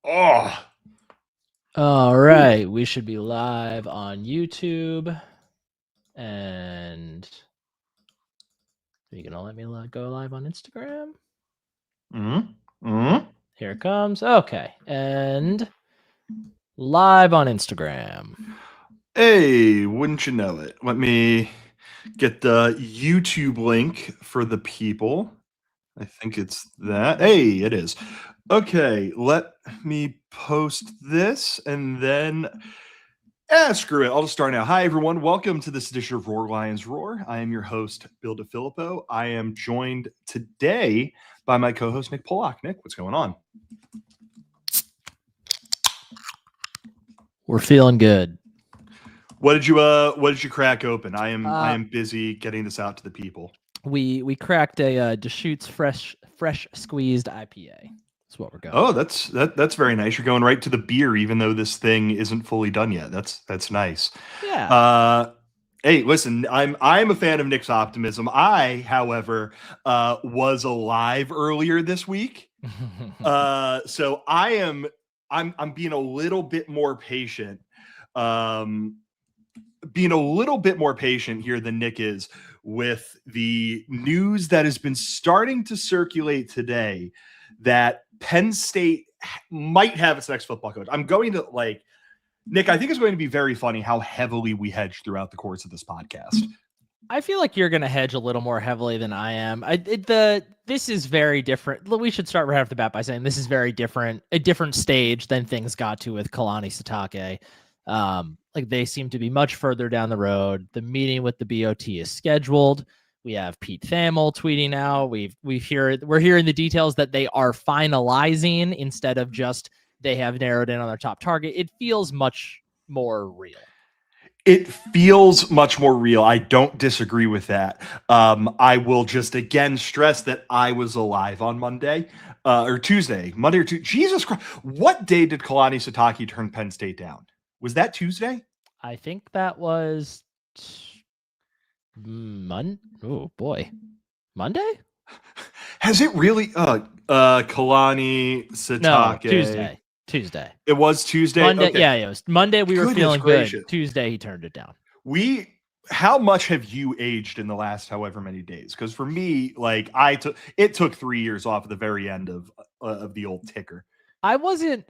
Oh, All right, we should be live on YouTube, and are you gonna let me go live on Instagram? Here it comes. Okay, and live on Instagram. Hey, wouldn't you know it? Let me get the YouTube link for the people. I think it's that. Hey, it is. Okay, let me post this and then screw it. I'll just start now. Hi, everyone. Welcome to this edition of Roar Lions Roar. I am your host, Bill DeFilippo. I am joined today by my co-host, Nick Polak. Nick, what's going on? We're feeling good. What did you crack open? I am busy getting this out to the people. We cracked a Deschutes fresh squeezed IPA. That's what we're going. Oh, that's very nice. You're going right to the beer, even though this thing isn't fully done yet. That's nice. Yeah. Hey, listen, I'm a fan of Nick's optimism. I, however, was alive earlier this week. So I'm being a little bit more patient. Being a little bit more patient here than Nick is with the news that has been starting to circulate today that Penn State might have its next football coach. I'm going to Nick, I think it's going to be very funny how heavily we hedge throughout the course of this podcast. I feel like you're going to hedge a little more heavily than I am. This is very different. We should start right off the bat by saying this is very different, a different stage than things got to with Kalani Sitake. Like they seem to be much further down the road. The meeting with the BOT is scheduled. We have Pete Thamel tweeting now. We're hearing the details that they are finalizing instead of just they have narrowed in on their top target. It feels much more real. It feels much more real. I don't disagree with that. I will just again stress that I was alive on Monday or Tuesday. Monday or Tuesday. Jesus Christ. What day did Kalani Sitake turn Penn State down? Was that Tuesday? I think that was Oh boy. Monday? Has it really? Kalani Sitake. No, Tuesday. It was Tuesday. Monday. Okay. Yeah, it was Monday. We were feeling gracious. good. Tuesday, he turned it down. How much have you aged in the last however many days? Because for me, it took 3 years off at the very end of the old ticker. I wasn't.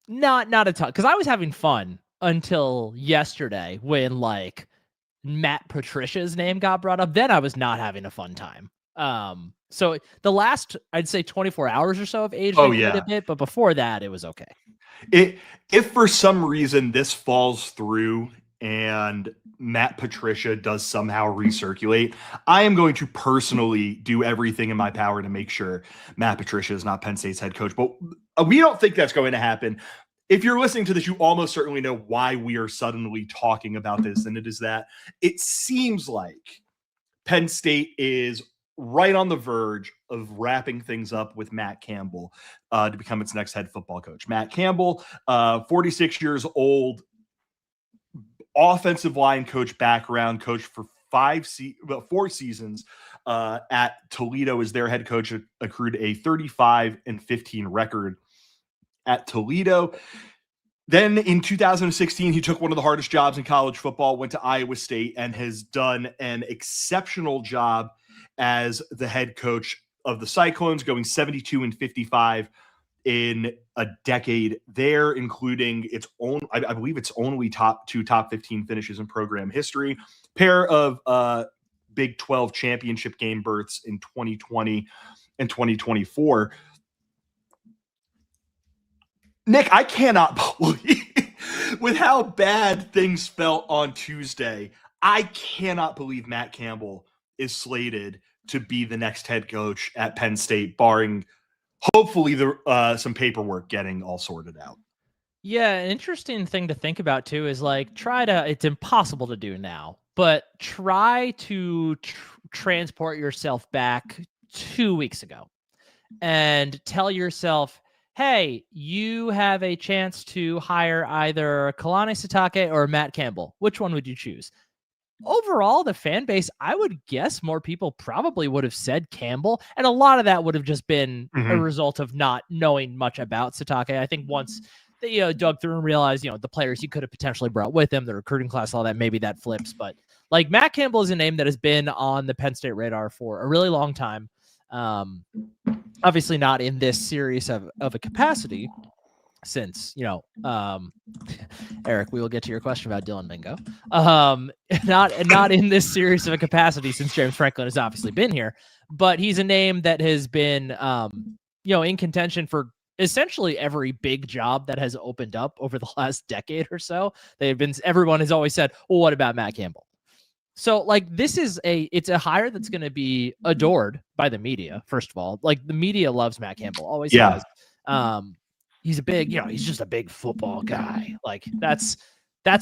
Not a ton, because I was having fun until yesterday when Matt Patricia's name got brought up. Then I was not having a fun time. So the last, I'd say 24 hours or so of aged a bit, but before that, it was okay. If for some reason this falls through and Matt Patricia does somehow recirculate, I am going to personally do everything in my power to make sure Matt Patricia is not Penn State's head coach. But we don't think that's going to happen. If you're listening to this, you almost certainly know why we are suddenly talking about this. And it is that it seems like Penn State is right on the verge of wrapping things up with Matt Campbell to become its next head football coach. Matt Campbell, 46 years old, offensive line coach background, coached for 4 seasons at Toledo as their head coach, accrued a 35-15 record at Toledo. Then in 2016, he took one of the hardest jobs in college football, went to Iowa State, and has done an exceptional job as the head coach of the Cyclones, going 72-55 in a decade there, including its own, I believe it's only top 15 finishes in program history, pair of Big 12 championship game berths in 2020 and 2024. Nick, I cannot believe, with how bad things felt on Tuesday, I cannot believe Matt Campbell is slated to be the next head coach at Penn State, barring hopefully some paperwork getting all sorted out. Yeah, an interesting thing to think about too is it's impossible to do now, but try to transport yourself back 2 weeks ago and tell yourself, hey, you have a chance to hire either Kalani Sitake or Matt Campbell. Which one would you choose? overall, the fan base, I would guess more people probably would have said Campbell. And a lot of that would have just been a result of not knowing much about Satake. I think once they dug through and realized, the players he could have potentially brought with him, the recruiting class, all that, maybe that flips. But like Matt Campbell is a name that has been on the Penn State radar for a really long time. Obviously not in this serious of a capacity, since Eric, we will get to your question about Dylan Mingo. Not in this serious of a capacity, since James Franklin has obviously been here, but he's a name that has been in contention for essentially every big job that has opened up over the last decade or so. Everyone has always said, well, what about Matt Campbell? So like it's a hire that's going to be adored by the media. First of all, like the media loves Matt Campbell, always has. He's a big, he's just a big football guy. Like that's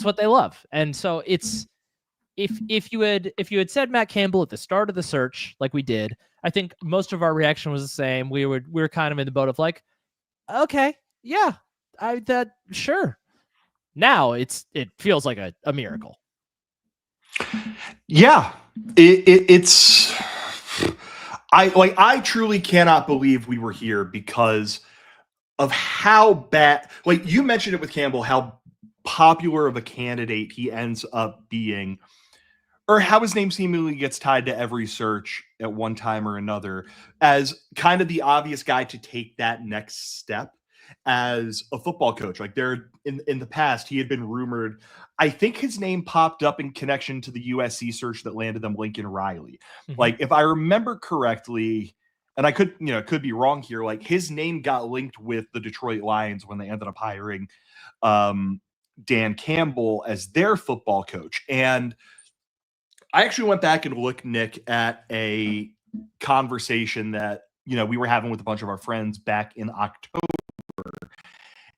what they love. And so it's, if you had said Matt Campbell at the start of the search, like we did, I think most of our reaction was the same. We were kind of in the boat of like, okay, yeah, sure. Now it feels like a miracle. Yeah, it's. I truly cannot believe we were here because of how bad. Like you mentioned it with Campbell, how popular of a candidate he ends up being, or how his name seemingly gets tied to every search at one time or another as kind of the obvious guy to take that next step as a football coach. Like there in the past, he had been rumored. I think his name popped up in connection to the USC search that landed them Lincoln Riley. Mm-hmm. Like if I remember correctly, and I could be wrong here, like his name got linked with the Detroit Lions when they ended up hiring Dan Campbell as their football coach. And I actually went back and looked, Nick, at a conversation that, we were having with a bunch of our friends back in October.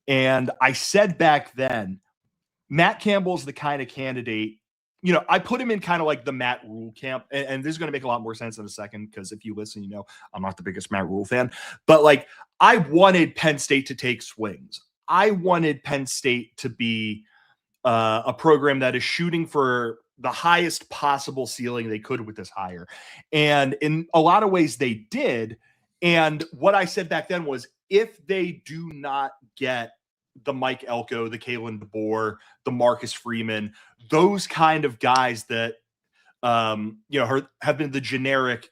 And I said back then, Matt Campbell's the kind of candidate, I put him in kind of like the Matt Rule camp. And this is going to make a lot more sense in a second, because if you listen, I'm not the biggest Matt Rule fan. But like, I wanted Penn State to take swings. I wanted Penn State to be a program that is shooting for the highest possible ceiling they could with this hire. And in a lot of ways they did. And what I said back then was, if they do not get the Mike Elko, the Kalen DeBoer, the Marcus Freeman, those kind of guys that, have been the generic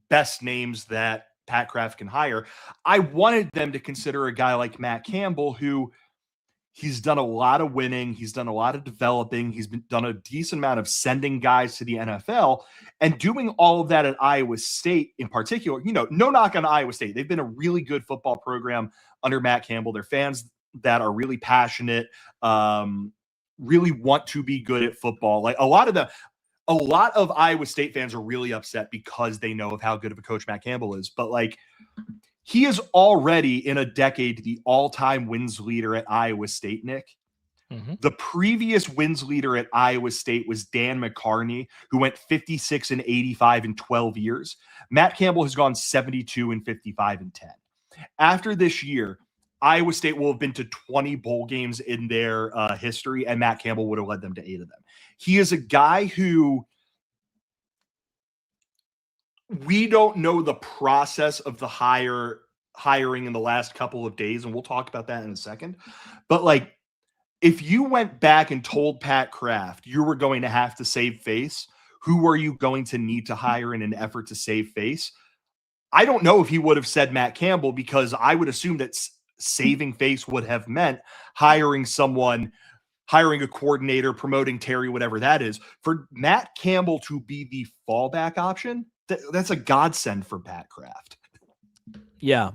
best names that Pat Kraft can hire, I wanted them to consider a guy like Matt Campbell, who he's done a lot of winning. He's done a lot of developing. He's done a decent amount of sending guys to the NFL and doing all of that at Iowa State in particular. No knock on Iowa State. They've been a really good football program under Matt Campbell. They're fans that are really passionate, really want to be good at football. Like a lot of Iowa State fans are really upset because they know of how good of a coach Matt Campbell is. But like, he is already in a decade the all-time wins leader at Iowa State, Nick. Mm-hmm. The previous wins leader at Iowa State was Dan McCarney, who went 56-85 in 12 years. Matt Campbell has gone 72-55 in 10. After this year, Iowa State will have been to 20 bowl games in their history, and Matt Campbell would have led them to 8 of them. He is a guy who, we don't know the process of the hiring in the last couple of days, and we'll talk about that in a second. But like, if you went back and told Pat Kraft you were going to have to save face, who are you going to need to hire in an effort to save face? I don't know if he would have said Matt Campbell, because I would assume that saving face would have meant hiring a coordinator, promoting Terry, whatever that is. For Matt Campbell to be the fallback option, that's a godsend for Pat Kraft. Yeah.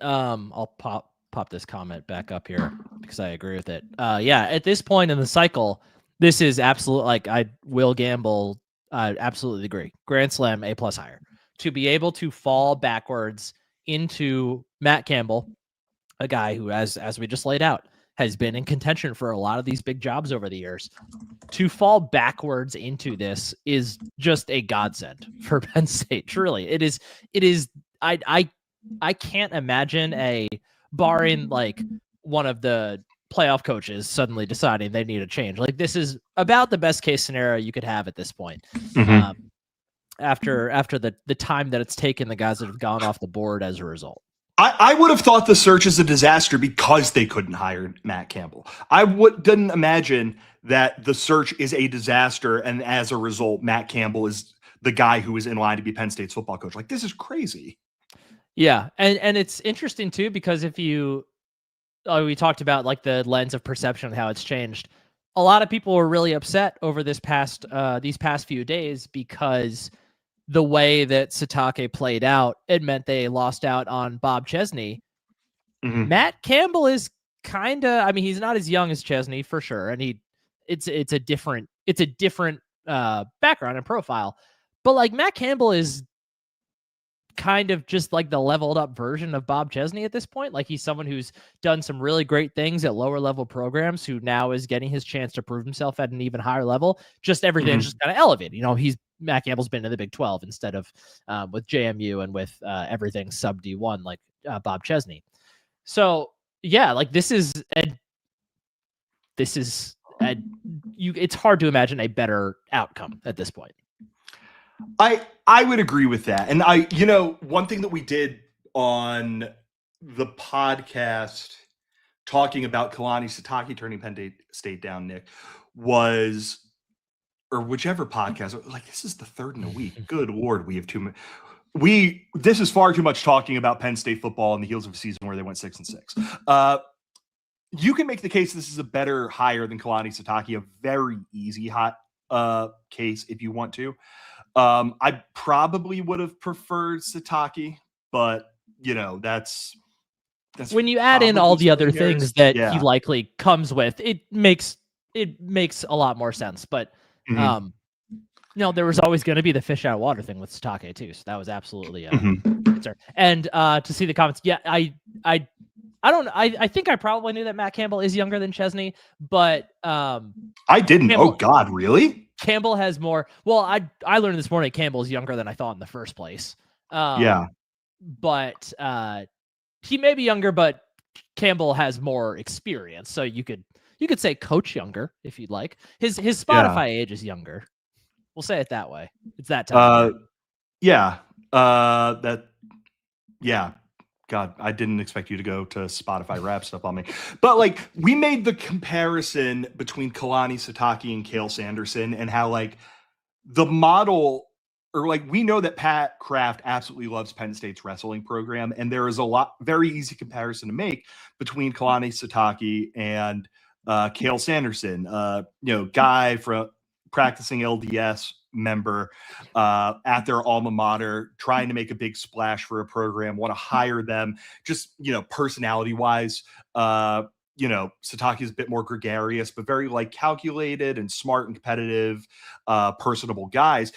I'll pop this comment back up here because I agree with it. At this point in the cycle, this is absolute, like, I will gamble. I absolutely agree. Grand Slam, A+ hire. To be able to fall backwards into Matt Campbell, a guy who, as we just laid out, has been in contention for a lot of these big jobs over the years. To fall backwards into this is just a godsend for Penn State. Truly, it is. I can't imagine barring like one of the playoff coaches suddenly deciding they need a change. Like, this is about the best case scenario you could have at this point. After the time that it's taken the guys that have gone off the board as a result. I would have thought the search is a disaster because they couldn't hire Matt Campbell. I didn't imagine that the search is a disaster, and as a result, Matt Campbell is the guy who is in line to be Penn State's football coach. Like, this is crazy. Yeah, and it's interesting too, because if you we talked about like the lens of perception and how it's changed. A lot of people were really upset over these past few days because the way that Sitake played out, it meant they lost out on Bob Chesney. Matt Campbell is kind of, I mean, he's not as young as Chesney for sure, and it's a different background and profile, but like Matt Campbell is kind of just like the leveled up version of Bob Chesney at this point. Like, he's someone who's done some really great things at lower level programs, who now is getting his chance to prove himself at an even higher level. Just everything's just kind of elevated. You know, Matt Campbell's been in the Big 12 instead of with JMU and with everything sub D1 like Bob Chesney. So yeah, like it's hard to imagine a better outcome at this point. I would agree with that. And one thing that we did on the podcast talking about Kalani Sitake turning Penn State down, Nick, was, or whichever podcast, like, this is the third in a week. Good Lord, we have too much. This is far too much talking about Penn State football on the heels of a season where they went 6-6. You can make the case this is a better hire than Kalani Sitake, a very easy hot case if you want to. I probably would have preferred Sitake, but that's when you add in all the other things that he likely comes with, it makes a lot more sense. But there was always going to be the fish out of water thing with Sitake too, so that was absolutely a concern. And to see the comments, I think I probably knew that Matt Campbell is younger than Chesney, but I didn't. Oh God, really? Campbell has more. Well, I learned this morning Campbell's younger than I thought in the first place. But he may be younger, but Campbell has more experience. So you could say coach younger if you'd like. His Spotify age is younger. We'll say it that way. It's that time. God, I didn't expect you to go to Spotify rap stuff on me. But like, we made the comparison between Kalani Sitake and Cale Sanderson, and how like the model, or like, we know that Pat Kraft absolutely loves Penn State's wrestling program, and there is a very easy comparison to make between Kalani Sitake and Cale Sanderson, guy from practicing LDS member at their alma mater, trying to make a big splash for a program, want to hire them, just personality wise. Sitake is a bit more gregarious, but very like calculated and smart and competitive, personable guys.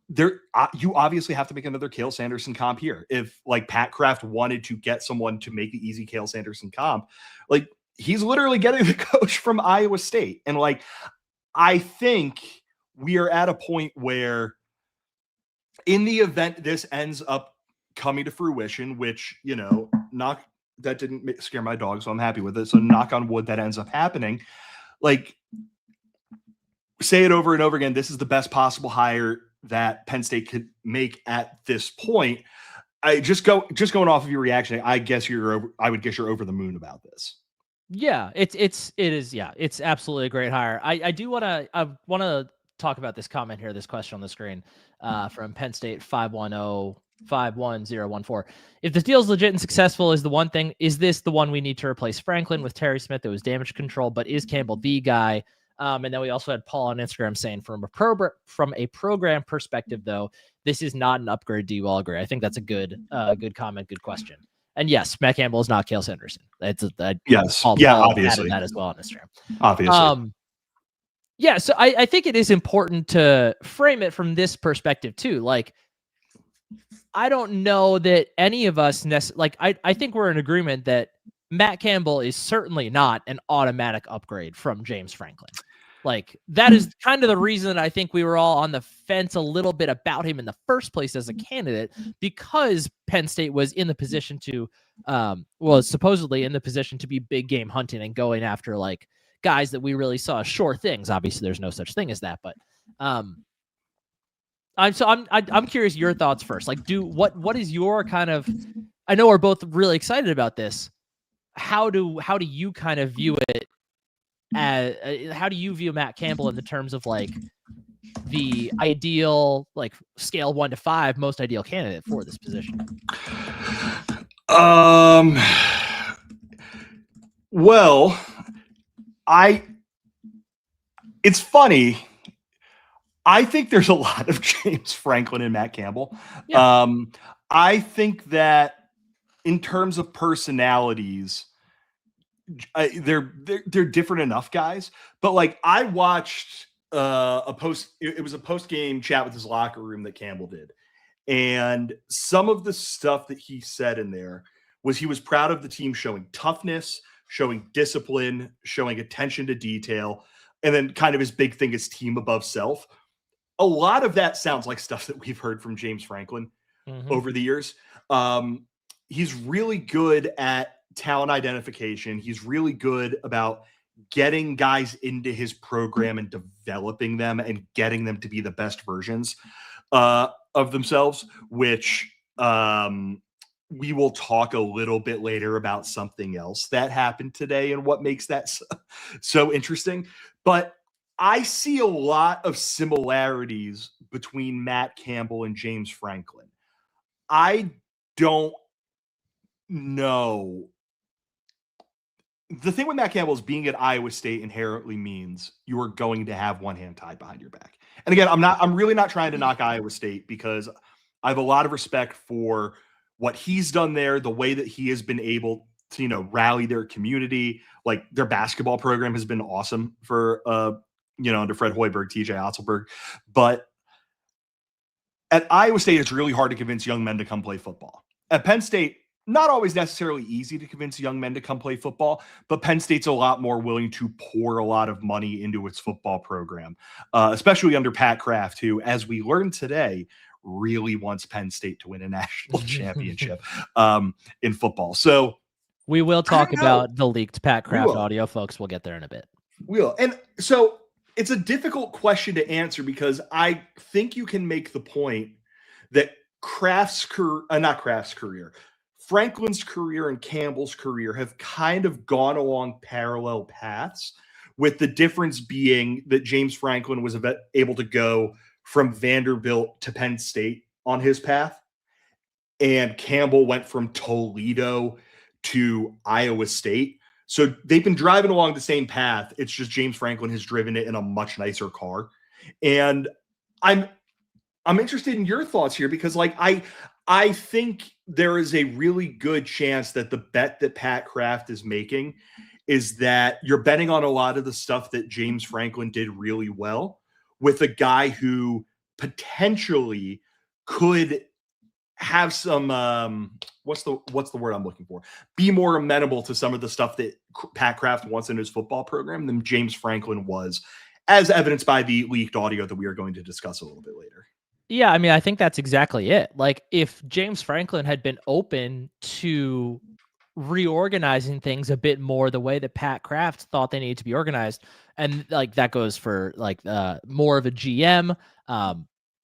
You obviously have to make another Cale Sanderson comp here. If like Pat Kraft wanted to get someone to make the easy Cale Sanderson comp, like, he's literally getting the coach from Iowa State. And like, I think we are at a point where, in the event this ends up coming to fruition, which, that didn't scare my dog, so I'm happy with it. So knock on wood that ends up happening. Like, say it over and over again, this is the best possible hire that Penn State could make at this point. I going off of your reaction, I would guess you're over the moon about this. Yeah, it is. Yeah, it's absolutely a great hire. I want to talk about this comment here, this question on the screen from Penn State 51014. If the deal is legit and successful, is this the one we need to replace Franklin with Terry Smith? It was damage control, but is Campbell the guy? And then we also had Paul on Instagram saying, from a program perspective, though, this is not an upgrade. Do you all agree? I think that's a good comment, good question. And yes, Matt Campbell is not Cale Sanderson. Yes. Paul obviously. that as well on Instagram. Obviously. So I think it is important to frame it from this perspective too. Like, I don't know that any of us I think we're in agreement that Matt Campbell is certainly not an automatic upgrade from James Franklin. Like, that is kind of the reason that I think we were all on the fence a little bit about him in the first place as a candidate, because Penn State was in the position to, was supposedly in the position to be big game hunting and going after like guys that we really saw as sure things. Obviously, there's no such thing as that, but I'm curious your thoughts first. Like, what is your kind of? I know we're both really excited about this. How do you kind of view it? How do you view Matt Campbell in the terms of like the ideal, like scale 1 to 5, most ideal candidate for this position? Well, it's funny. I think there's a lot of James Franklin and Matt Campbell. Yeah. I think that in terms of personalities, they're different enough guys. But like, I watched it was a post-game chat with his locker room that Campbell did. And some of the stuff that he said in there was he was proud of the team showing toughness, showing discipline, showing attention to detail, and then kind of his big thing is team above self. A lot of that sounds like stuff that we've heard from James Franklin over the years. He's really good at talent identification. He's really good about getting guys into his program and developing them and getting them to be the best versions of themselves, which we will talk a little bit later about something else that happened today and what makes that so interesting. But I see a lot of similarities between Matt Campbell and James Franklin. I don't know. The thing with Matt Campbell is being at Iowa State inherently means you are going to have one hand tied behind your back. And again, I'm really not trying to knock Iowa State, because I have a lot of respect for what he's done there, the way that he has been able to, rally their community. Like, their basketball program has been awesome for, under Fred Hoiberg, TJ Otzelberg. But at Iowa State, it's really hard to convince young men to come play football. At Penn State, not always necessarily easy to convince young men to come play football, but Penn State's a lot more willing to pour a lot of money into its football program, especially under Pat Kraft, who, as we learned today, really wants Penn State to win a national championship in football. So we will talk about the leaked Pat Kraft audio, folks. We'll get there in a bit. And so it's a difficult question to answer, because I think you can make the point that Franklin's career and Campbell's career have kind of gone along parallel paths, with the difference being that James Franklin was able to go from Vanderbilt to Penn State on his path, and Campbell went from Toledo to Iowa State. So they've been driving along the same path. It's just James Franklin has driven it in a much nicer car. And I'm interested in your thoughts here, because like I think there is a really good chance that the bet that Pat Kraft is making is that you're betting on a lot of the stuff that James Franklin did really well, with a guy who potentially could have some what's the word I'm looking for? Be more amenable to some of the stuff that Pat Kraft wants in his football program than James Franklin was, as evidenced by the leaked audio that we are going to discuss a little bit later. Yeah, I mean, I think that's exactly it. Like, if James Franklin had been open to reorganizing things a bit more the way that Pat Kraft thought they needed to be organized, and like that goes for like more of a GM,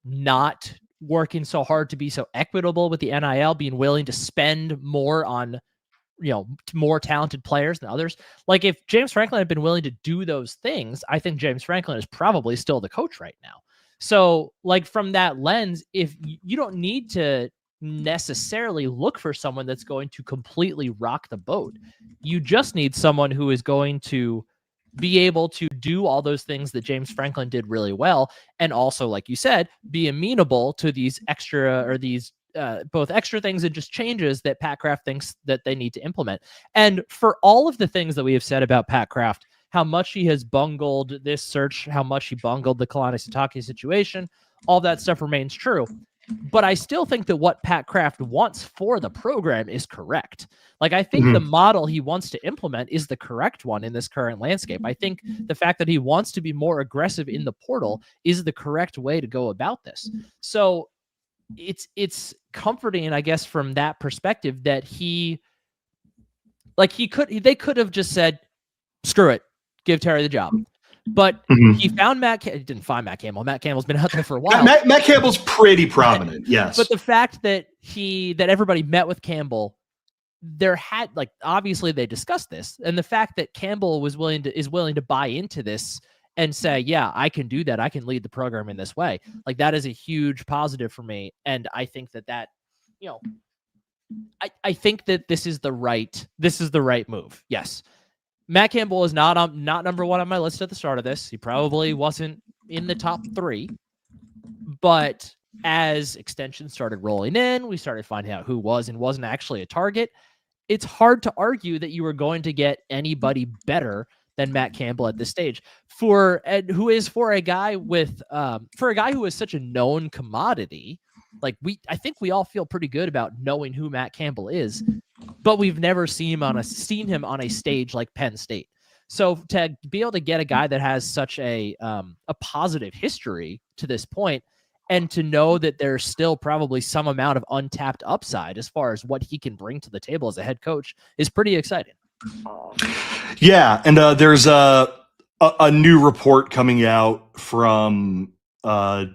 not working so hard to be so equitable with the NIL, being willing to spend more on, more talented players than others. Like, if James Franklin had been willing to do those things, I think James Franklin is probably still the coach right now. So, like, from that lens, if you don't need to necessarily look for someone that's going to completely rock the boat, you just need someone who is going to be able to do all those things that James Franklin did really well, and also, like you said, be amenable to these extra, or these both extra things and just changes that Pat Kraft thinks that they need to implement. And for all of the things that we have said about Pat Kraft, how much he has bungled this search, how much he bungled the Kalani Sitake situation, all that stuff remains true. But I still think that what Pat Kraft wants for the program is correct. Like, I think the model he wants to implement is the correct one in this current landscape. I think the fact that he wants to be more aggressive in the portal is the correct way to go about this. So it's comforting, I guess, from that perspective that they could have just said, screw it, give Terry the job. But he found didn't find Matt Campbell. Matt Campbell's been out there for a while. Matt Campbell's pretty prominent, yes. But the fact that everybody met with Campbell, obviously they discussed this, and the fact that Campbell is willing to buy into this and say, yeah, I can do that. I can lead the program in this way. Like, that is a huge positive for me. And I think that, you know, I think that this is the right move. Yes. Matt Campbell is not number one on my list at the start of this. He probably wasn't in the top 3, but as extensions started rolling in, we started finding out who was and wasn't actually a target. It's hard to argue that you were going to get anybody better than Matt Campbell at this stage for a guy who is such a known commodity. Like, I think we all feel pretty good about knowing who Matt Campbell is, but we've never seen him on a stage like Penn State. So to be able to get a guy that has such a positive history to this point, and to know that there's still probably some amount of untapped upside as far as what he can bring to the table as a head coach, is pretty exciting. Yeah, and there's a new report coming out from a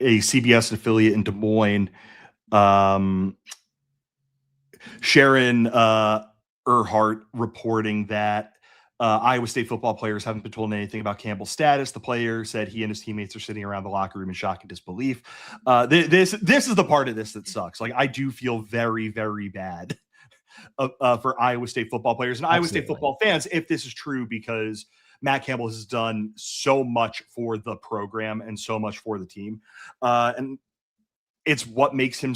CBS affiliate in Des Moines. Sharon Earhart reporting that Iowa State football players haven't been told anything about Campbell's status. The player said he and his teammates are sitting around the locker room in shock and disbelief. This is the part of this that sucks. Like, I do feel very, very bad for Iowa State football players and Iowa State football fans if this is true, because Matt Campbell has done so much for the program and so much for the team. And it's what makes him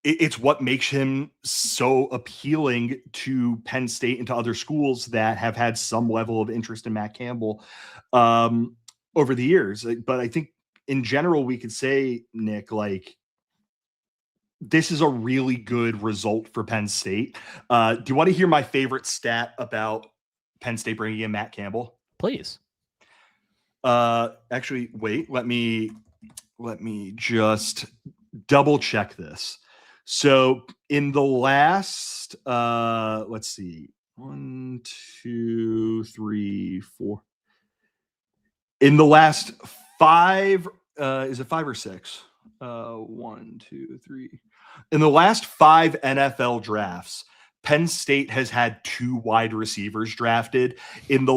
it's what makes him so appealing to Penn State and to other schools that have had some level of interest in Matt Campbell over the years. But I think in general, we could say, Nick, like, this is a really good result for Penn State. Do you want to hear my favorite stat about Penn State bringing in Matt Campbell? Please. Actually, wait, let me just double check this. So in the last, let's see, 1, 2, 3, 4. In the last 5, is it 5 or 6? 1, 2, 3. In the last 5 NFL drafts, Penn State has had 2 wide receivers drafted. In the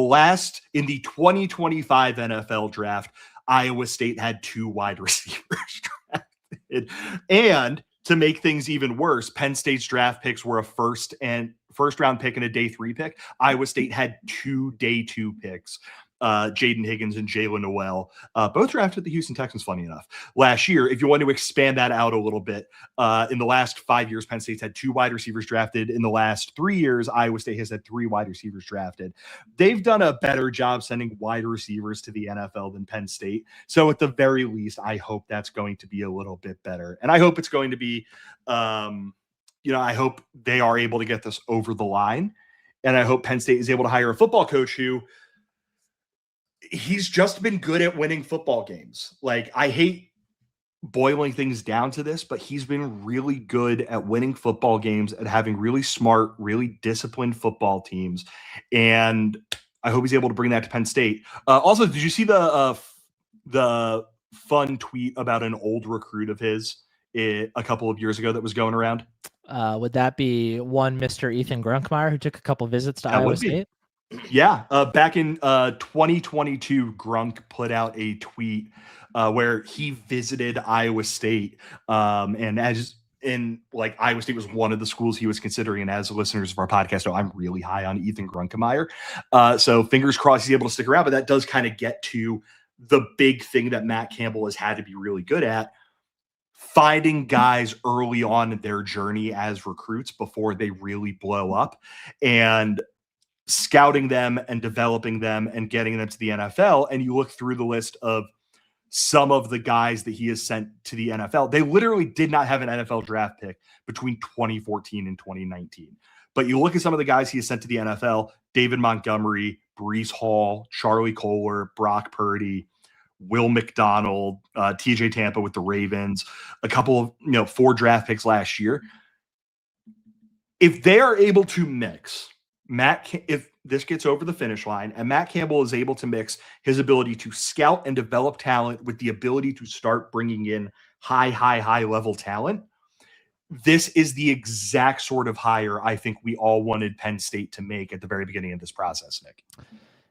2025 NFL draft, Iowa State had 2 wide receivers drafted. And to make things even worse, Penn State's draft picks were a first round pick and a day 3 pick. Iowa State had 2 day 2 picks. Jaden Higgins and Jalen Noel, both drafted the Houston Texans, funny enough, last year. If you want to expand that out a little bit, in the last 5 years, Penn State's had 2 wide receivers drafted. In the last 3 years, Iowa State has had 3 wide receivers drafted. They've done a better job sending wide receivers to the NFL than Penn State. So at the very least, I hope that's going to be a little bit better. And I hope it's going to be, I hope they are able to get this over the line. And I hope Penn State is able to hire a football coach who, he's just been good at winning football games. Like, I hate boiling things down to this, but he's been really good at winning football games and having really smart, really disciplined football teams. And I hope he's able to bring that to Penn State. Also, did you see the fun tweet about an old recruit of his a couple of years ago that was going around? Would that be one Mr. Ethan Grunkmeyer, who took a couple visits to Iowa State? Yeah. Back in 2022, Grunk put out a tweet where he visited Iowa State. And Iowa State was one of the schools he was considering. And as listeners of our podcast know, I'm really high on Ethan Grunkemeyer. So fingers crossed he's able to stick around. But that does kind of get to the big thing that Matt Campbell has had to be really good at: finding guys early on in their journey as recruits before they really blow up, and scouting them and developing them and getting them to the NFL. And you look through the list of some of the guys that he has sent to the NFL. They literally did not have an NFL draft pick between 2014 and 2019. But you look at some of the guys he has sent to the NFL: David Montgomery, Breece Hall, Charlie Kolar, Brock Purdy, Will McDonald, TJ Tampa with the Ravens, a couple of 4 draft picks last year. If they are able to mix if this gets over the finish line and Matt Campbell is able to mix his ability to scout and develop talent with the ability to start bringing in high level talent, this is the exact sort of hire I think we all wanted Penn State to make at the very beginning of this process, Nick.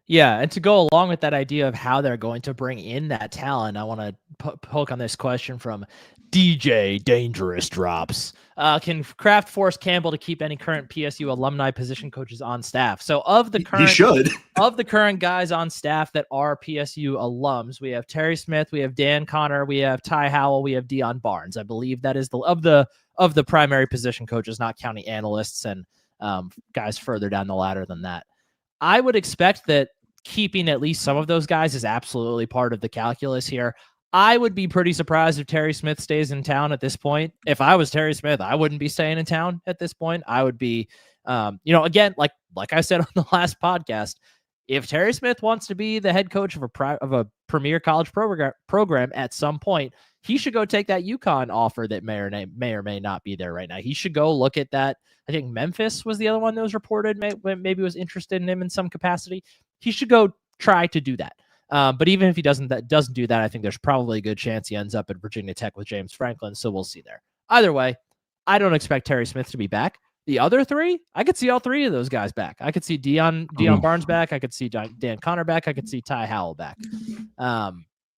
Yeah, and to go along with that idea of how they're going to bring in that talent, I want to poke on this question from DJ Dangerous Drops. Can Kraft force Campbell to keep any current PSU alumni position coaches on staff? So of the current guys on staff that are PSU alums, we have Terry Smith, we have Dan Connor, we have Ty Howell, we have Deion Barnes. I believe that is of the primary position coaches, not counting analysts and guys further down the ladder than that. I would expect that keeping at least some of those guys is absolutely part of the calculus here. I would be pretty surprised if Terry Smith stays in town at this point. If I was Terry Smith, I wouldn't be staying in town at this point. I would be, again, like I said on the last podcast, if Terry Smith wants to be the head coach of a premier college program at some point, he should go take that UConn offer that may or may not be there right now. He should go look at that. I think Memphis was the other one that was reported, maybe was interested in him in some capacity. He should go try to do that. But even if he doesn't do that, I think there's probably a good chance he ends up at Virginia Tech with James Franklin. So we'll see there. Either way, I don't expect Terry Smith to be back. The other 3, I could see all 3 of those guys back. I could see Deion Barnes back. I could see Dan Connor back. I could see Ty Howell back.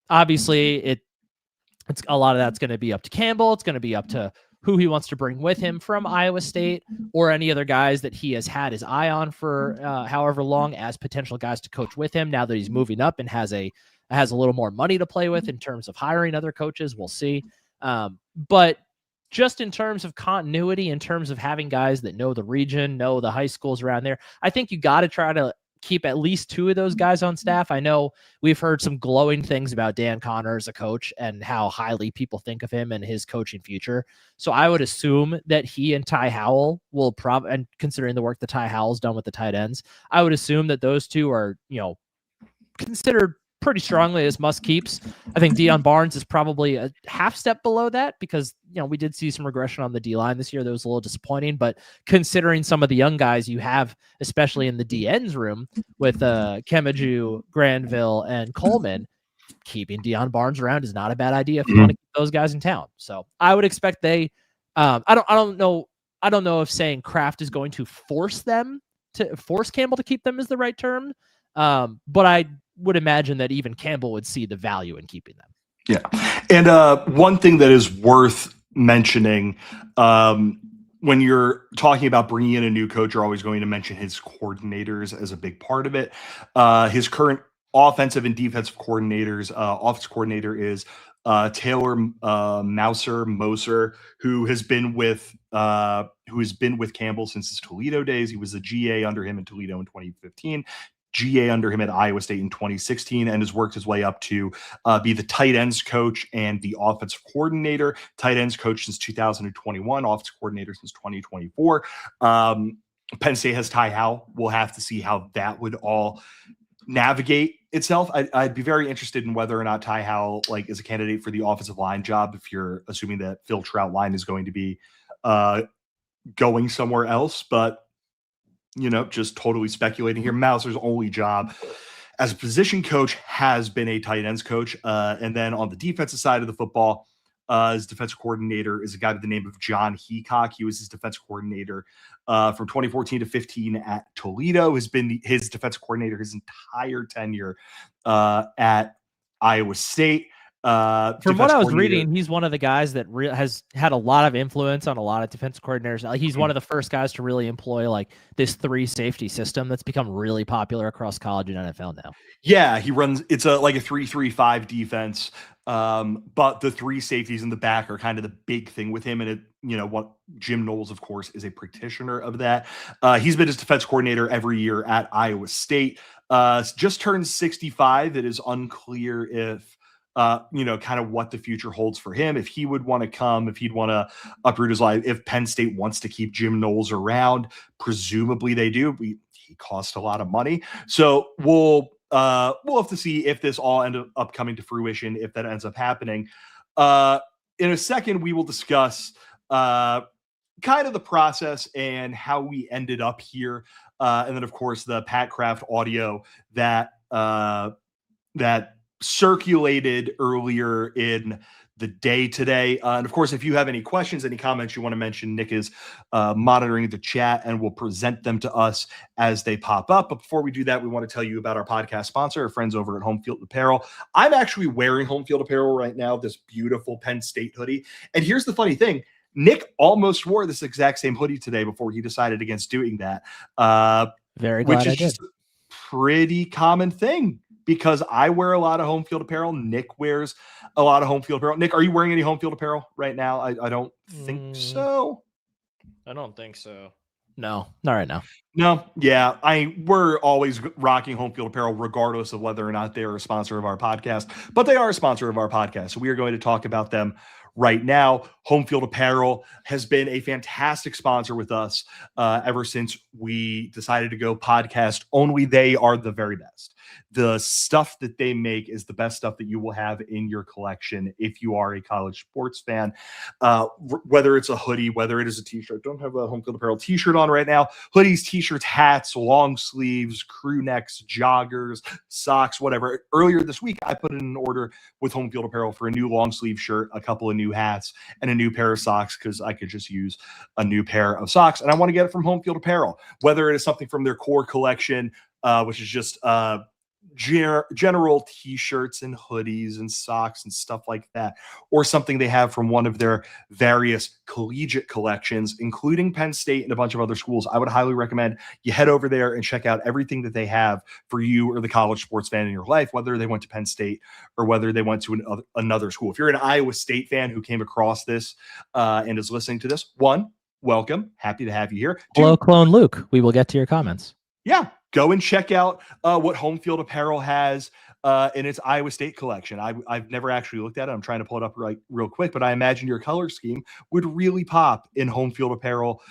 Obviously, it's a lot of that's going to be up to Campbell. It's going to be up to who he wants to bring with him from Iowa State or any other guys that he has had his eye on for however long as potential guys to coach with him now that he's moving up and has a little more money to play with in terms of hiring other coaches. We'll see. But just in terms of continuity, in terms of having guys that know the region, know the high schools around there, I think you got to try to keep at least 2 of those guys on staff. I know we've heard some glowing things about Dan Connor as a coach and how highly people think of him and his coaching future. So I would assume that he and Ty Howell will and considering the work that Ty Howell's done with the tight ends, I would assume that those 2 are, considered pretty strongly as must keeps. I think Deion Barnes is probably a half step below that because, we did see some regression on the D-line this year. That was a little disappointing, but considering some of the young guys you have, especially in the DN's room with Kemaju, Granville, and Coleman, keeping Deion Barnes around is not a bad idea if you want to keep those guys in town. So I would expect I don't know if saying Kraft is going to force Campbell to keep them is the right term. But I would imagine that even Campbell would see the value in keeping them. Yeah. And one thing that is worth mentioning, when you're talking about bringing in a new coach, you're always going to mention his coordinators as a big part of it. His current offensive and defensive coordinators, offense coordinator is Taylor Moser, who has been with Campbell since his Toledo days. He was the GA under him in Toledo in 2015. GA under him at Iowa State in 2016, and has worked his way up to be the tight ends coach and the offensive coordinator. Tight ends coach since 2021, offensive coordinator since 2024. Penn State has Ty Howell. We'll have to see how that would all navigate itself. I'd be very interested in whether or not Ty Howell is a candidate for the offensive line job, if you're assuming that Phil Troutline is going to be going somewhere else. But just totally speculating here. Mauser's only job as a position coach has been a tight ends coach. And then on the defensive side of the football, his defensive coordinator is a guy by the name of John Heacock. He was his defensive coordinator from 2014 to 15 at Toledo, has been his defensive coordinator his entire tenure at Iowa State. From what I was reading, he's one of the guys that has had a lot of influence on a lot of defensive coordinators. He's one of the first guys to really employ this 3 safety system that's become really popular across college and NFL now. Yeah, he runs. It's a 3-3-5 defense, but the 3 safeties in the back are kind of the big thing with him. And what Jim Knowles, of course, is a practitioner of that. He's been his defense coordinator every year at Iowa State. Just turned 65. It is unclear if kind of what the future holds for him. If he would want to come, if he'd want to uproot his life, if Penn State wants to keep Jim Knowles around, presumably they do. He cost a lot of money. So we'll have to see if this all ends up coming to fruition, if that ends up happening. In a second, we will discuss kind of the process and how we ended up here. And then, of course, the Pat Kraft audio that circulated earlier in the day today. And of course, if you have any questions, any comments you want to mention, Nick is monitoring the chat and will present them to us as they pop up. But before we do that, we want to tell you about our podcast sponsor, our friends over at Home Field Apparel. I'm actually wearing Home Field Apparel right now, this beautiful Penn State hoodie. And here's the funny thing. Nick almost wore this exact same hoodie today before he decided against doing that. Very glad which is just a pretty common thing, because I wear a lot of Home Field Apparel. Nick wears a lot of Home Field Apparel. Nick, are you wearing any Home Field Apparel right now? I don't think so. I don't think so. No, not right now. No, yeah. We're always rocking Home Field Apparel, regardless of whether or not they are a sponsor of our podcast. But they are a sponsor of our podcast, so we are going to talk about them right now. Home Field Apparel has been a fantastic sponsor with us ever since we decided to go podcast only. They are the very best. The stuff that they make is the best stuff that you will have in your collection if you are a college sports fan. Whether it's a hoodie, whether it is a t-shirt. Don't have a Home Field Apparel t-shirt on right now. Hoodies, t-shirts, hats, long sleeves, crew necks, joggers, socks, whatever. Earlier this week, I put in an order with Home Field Apparel for a new long sleeve shirt, a couple of new hats, and a new pair of socks, because I could just use a new pair of socks. And I want to get it from Home Field Apparel, whether it is something from their core collection, which is just general t-shirts and hoodies and socks and stuff like that, or something they have from one of their various collegiate collections, including Penn State and a bunch of other schools. I would highly recommend you head over there and check out everything that they have for you or the college sports fan in your life, whether they went to Penn State or whether they went to another school. If you're an Iowa State fan who came across this and is listening to this, one, welcome. Happy to have you here. Hello, Clone Luke. We will get to your comments. Yeah. Go and check out what Home Field Apparel has in its Iowa State collection. I've never actually looked at it. I'm trying to pull it up real quick, but I imagine your color scheme would really pop in Home Field Apparel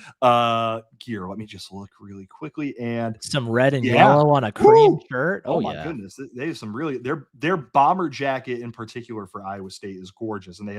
gear. Let me just look really quickly. And some red and yellow on a cream shirt. Oh my goodness. They have some really, their bomber jacket in particular for Iowa State is gorgeous. And they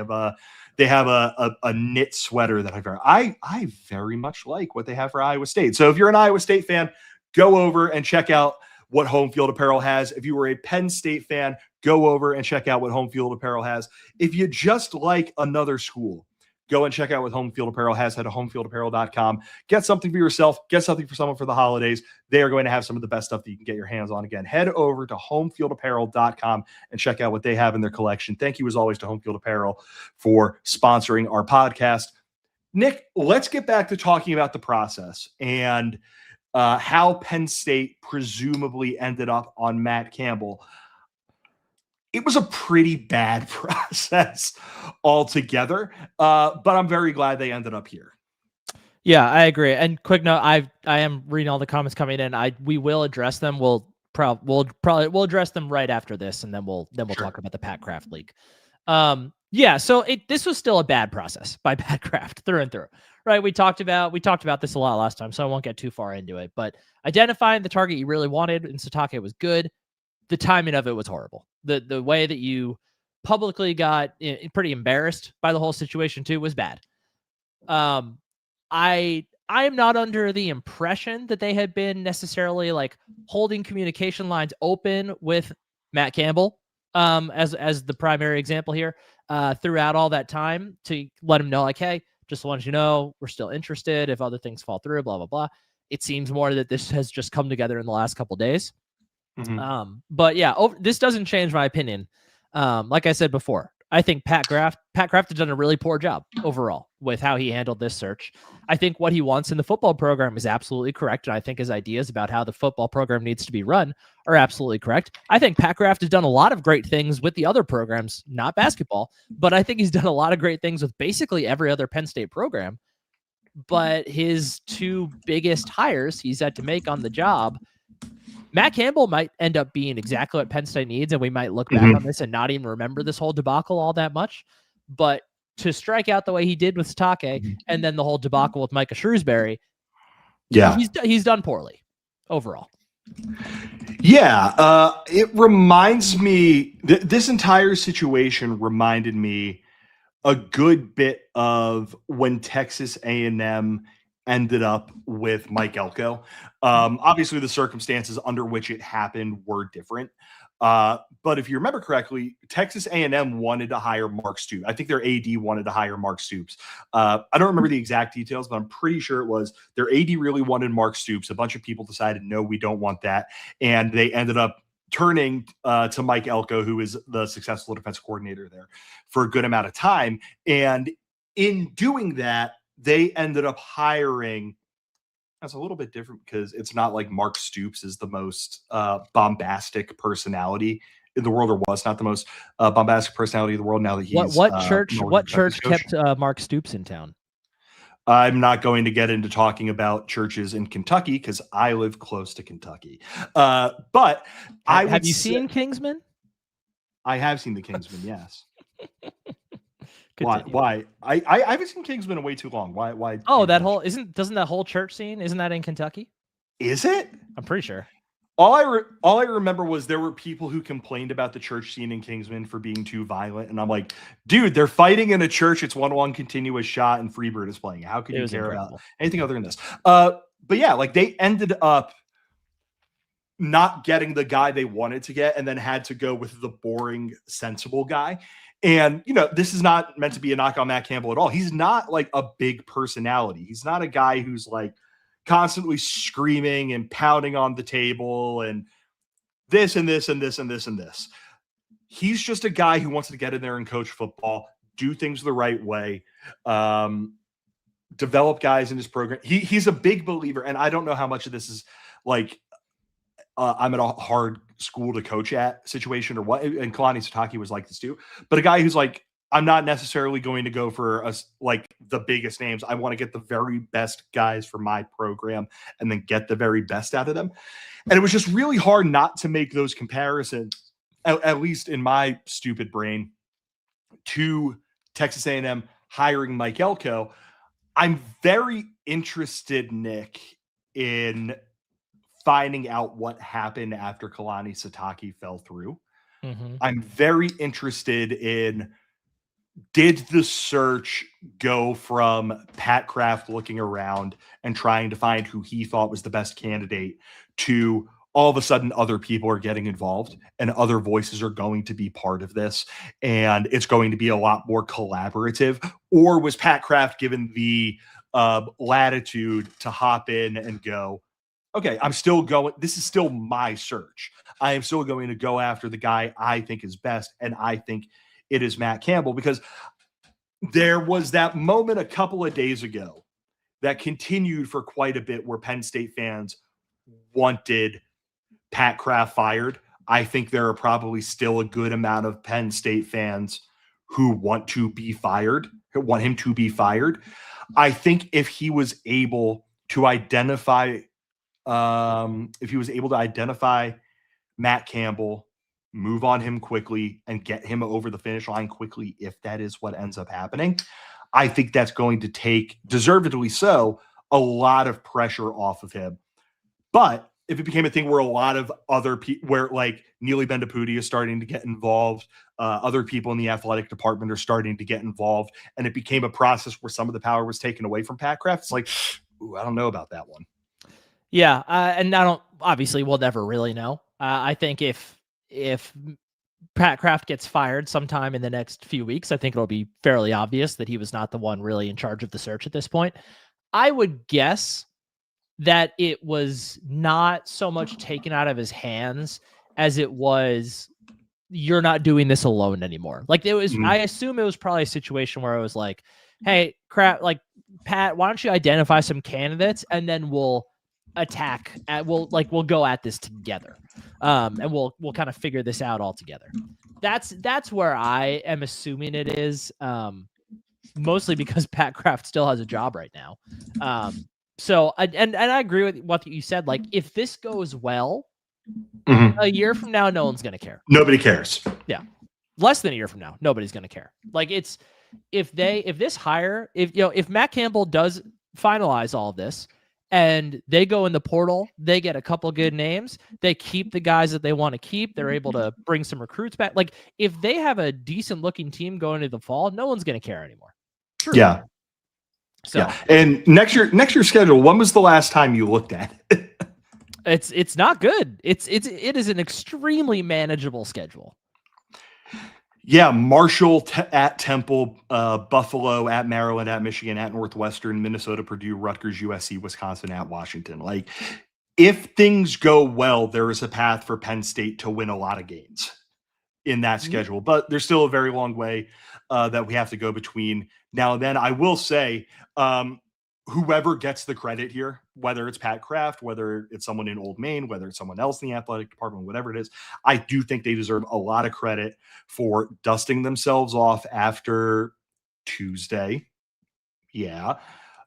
have a knit sweater that I very much like what they have for Iowa State. So if you're an Iowa State fan, go over and check out what Home Field Apparel has. If you were a Penn State fan, go over and check out what Home Field Apparel has. If you just like another school, go and check out what Home Field Apparel has. Head to homefieldapparel.com. Get something for yourself. Get something for someone for the holidays. They are going to have some of the best stuff that you can get your hands on. Again, head over to homefieldapparel.com and check out what they have in their collection. Thank you, as always, to Home Field Apparel for sponsoring our podcast. Nick, let's get back to talking about the process and how Penn State presumably ended up on Matt Campbell. It was a pretty bad process altogether, but I'm very glad they ended up here. Yeah, I agree. And quick note, I am reading all the comments coming in. We will address them. We'll address them right after this, and then we'll sure. Talk about the Pat Kraft leak. Yeah, so this was still a bad process by Pat Kraft through and through. Right, we talked about this a lot last time, so I won't get too far into it. But identifying the target you really wanted in Satake was good. The timing of it was horrible. The way that you publicly got pretty embarrassed by the whole situation too was bad. I am not under the impression that they had been necessarily like holding communication lines open with Matt Campbell as the primary example here throughout all that time to let him know, like, hey, just to let you know, we're still interested if other things fall through, blah, blah, blah. It seems more that this has just come together in the last couple of days. Mm-hmm. But yeah, this doesn't change my opinion. Like I said before, I think Pat Kraft has done a really poor job overall with how he handled this search. I think what he wants in the football program is absolutely correct. And I think his ideas about how the football program needs to be run are absolutely correct. I think Pat Kraft has done a lot of great things with the other programs, not basketball, but I think he's done a lot of great things with basically every other Penn State program. But his two biggest hires he's had to make on the job Matt Campbell might end up being exactly what Penn State needs, and we might look back on this and not even remember this whole debacle all that much. But to strike out the way he did with Satake, and then the whole debacle with Micah Shrewsbury, he's done poorly overall. Yeah, it reminds me, this entire situation reminded me a good bit of when Texas A&M ended up with Mike Elko. Obviously, the circumstances under which it happened were different. But if you remember correctly, Texas A&M wanted to hire Mark Stoops. I think their AD wanted to hire Mark Stoops. I don't remember the exact details, but I'm pretty sure it was their AD really wanted Mark Stoops. A bunch of people decided, no, we don't want that. And they ended up turning to Mike Elko, who is the successful defensive coordinator there for a good amount of time. And in doing that, they ended up hiring. That's a little bit different because it's not like Mark Stoops is the most bombastic personality in the world, or was not the most bombastic personality in the world. Now that he's what church kept Mark Stoops in town? I'm not going to get into talking about churches in Kentucky because I live close to Kentucky. But have you seen Kingsman? I have seen the Kingsman. Yes. Why? I haven't seen Kingsman in way too long. Why? Oh, doesn't that whole church scene? Isn't that in Kentucky? Is it? I'm pretty sure. All I remember was there were people who complained about the church scene in Kingsman for being too violent, and I'm like, dude, they're fighting in a church. It's 1-1 continuous shot, and Freebird is playing. How could you care about anything other than this? But yeah, like they ended up not getting the guy they wanted to get, and then had to go with the boring, sensible guy. And, this is not meant to be a knock on Matt Campbell at all. He's not like a big personality. He's not a guy who's like constantly screaming and pounding on the table and this and this and this and this and this. He's just a guy who wants to get in there and coach football, do things the right way, develop guys in his program. He's a big believer, and I don't know how much of this is like I'm at a hard school to coach at situation or what. And Kalani Satake was like this too. But a guy who's like, I'm not necessarily going to go for like the biggest names. I want to get the very best guys for my program and then get the very best out of them. And it was just really hard not to make those comparisons, at least in my stupid brain, to Texas A&M hiring Mike Elko. I'm very interested, Nick, in finding out what happened after Kalani Satake fell through. Mm-hmm. I'm very interested in, did the search go from Pat Kraft looking around and trying to find who he thought was the best candidate to all of a sudden other people are getting involved and other voices are going to be part of this and it's going to be a lot more collaborative? Or was Pat Kraft given the latitude to hop in and go, okay, I'm still going. This is still my search. I am still going to go after the guy I think is best, and I think it is Matt Campbell, because there was that moment a couple of days ago that continued for quite a bit where Penn State fans wanted Pat Kraft fired. I think there are probably still a good amount of Penn State fans who want to be fired, who want him to be fired. I think if he was able to identify Matt Campbell, move on him quickly, and get him over the finish line quickly, if that is what ends up happening, I think that's going to take, deservedly so, a lot of pressure off of him. But if it became a thing where a lot of other people, where like Neely Bendapudi is starting to get involved, other people in the athletic department are starting to get involved, and it became a process where some of the power was taken away from Pat Kraft, it's like, ooh, I don't know about that one. Yeah, and obviously we'll never really know. I think if Pat Kraft gets fired sometime in the next few weeks, I think it'll be fairly obvious that he was not the one really in charge of the search at this point. I would guess that it was not so much taken out of his hands as it was, you're not doing this alone anymore. Like it was, I assume it was probably a situation where it was like, hey, like Pat, why don't you identify some candidates and then we'll we'll go at this together. And we'll kind of figure this out all together. That's where I am assuming it is. Mostly because Pat Kraft still has a job right now. So I agree with what you said. Like if this goes well, Mhm. A year from now, no one's going to care. Nobody cares. Yeah. Less than a year from now, nobody's going to care. Like if Matt Campbell does finalize all of this and they go in the portal, they get a couple good names, they keep the guys that they want to keep, they're able to bring some recruits back. Like if they have a decent looking team going into the fall, no one's going to care anymore. Truly. Yeah. So yeah. And next year's schedule, when was the last time you looked at it? It's not good. It is an extremely manageable schedule. Yeah, Marshall at Temple, Buffalo at Maryland, at Michigan, at Northwestern, Minnesota, Purdue, Rutgers, USC, Wisconsin, at Washington. Like, if things go well, there is a path for Penn State to win a lot of games in that schedule. But there's still a very long way that we have to go between now and then. I will say, whoever gets the credit here, whether it's Pat Kraft, whether it's someone in Old Main, whether it's someone else in the athletic department, whatever it is, I do think they deserve a lot of credit for dusting themselves off after Tuesday. Yeah.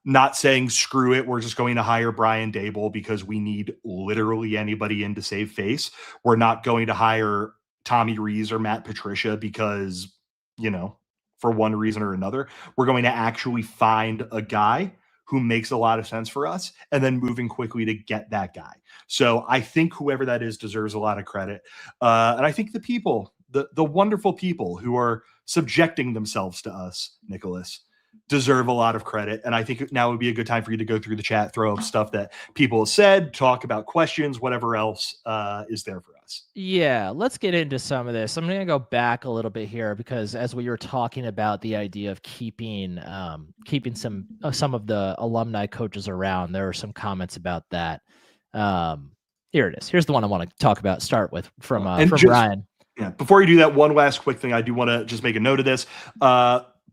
Not saying screw it, we're just going to hire Brian Dable because we need literally anybody in to save face. We're not going to hire Tommy Rees or Matt Patricia because, for one reason or another. We're going to actually find a guy who makes a lot of sense for us, and then moving quickly to get that guy. So I think whoever that is deserves a lot of credit. And I think the people, the wonderful people who are subjecting themselves to us, Nicholas, deserve a lot of credit. And I think now would be a good time for you to go through the chat, throw up stuff that people have said, talk about questions, whatever else is there for us. Yeah, let's get into some of this. I'm going to go back a little bit here because as we were talking about the idea of keeping some of the alumni coaches around, there were some comments about that. Here it is. Here's the one I want to talk about. Start with from Ryan. Yeah. Before you do that, one last quick thing. I do want to just make a note of this.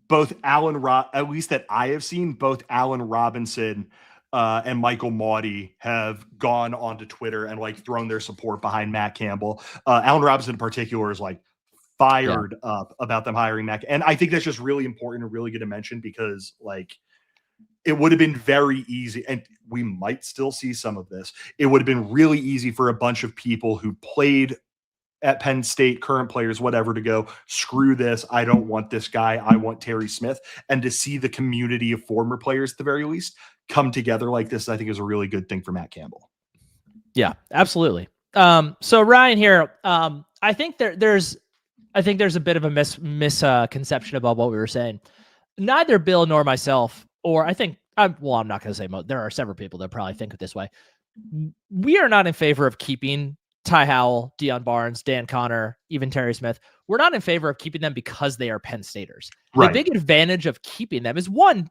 Both at least that I have seen, both Allen Robinson and Michael Maudie have gone onto Twitter and thrown their support behind Matt Campbell. Allen Robinson in particular is fired up about them hiring Matt. And I think that's just really important and really good to mention because it would have been very easy, and we might still see some of this. It would have been really easy for a bunch of people who played at Penn State, current players, whatever, to go, screw this. I don't want this guy. I want Terry Smith. And to see the community of former players, at the very least, come together like this, I think is a really good thing for Matt Campbell. Yeah, absolutely. So Ryan here, I think there's a bit of a misconception about what we were saying. Neither Bill nor myself, or I think, I'm not going to say there are several people that probably think of this way. We are not in favor of keeping Ty Howell, Deion Barnes, Dan Connor, even Terry Smith. We're not in favor of keeping them because they are Penn Staters. Right. The big advantage of keeping them is one,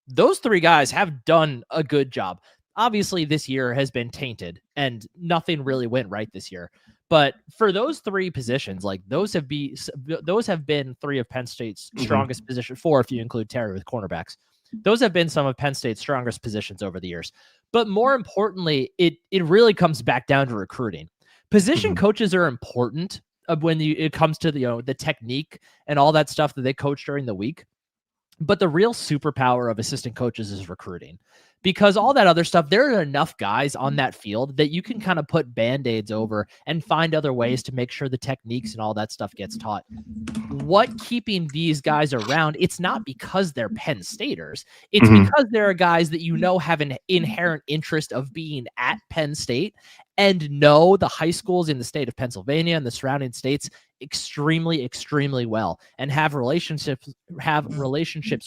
those three guys have done a good job. Obviously, this year has been tainted and nothing really went right this year. But for those three positions, those have been three of Penn State's strongest positions, four if you include Terry with cornerbacks. Those have been some of Penn State's strongest positions over the years. But more importantly, it really comes back down to recruiting. Position coaches are important when it comes to the technique and all that stuff that they coach during the week. But the real superpower of assistant coaches is recruiting, because all that other stuff, there are enough guys on that field that you can kind of put Band-Aids over and find other ways to make sure the techniques and all that stuff gets taught. What keeping these guys around, it's not because they're Penn Staters. It's because there are guys that have an inherent interest of being at Penn State and know the high schools in the state of Pennsylvania and the surrounding states extremely, extremely well, and have relationships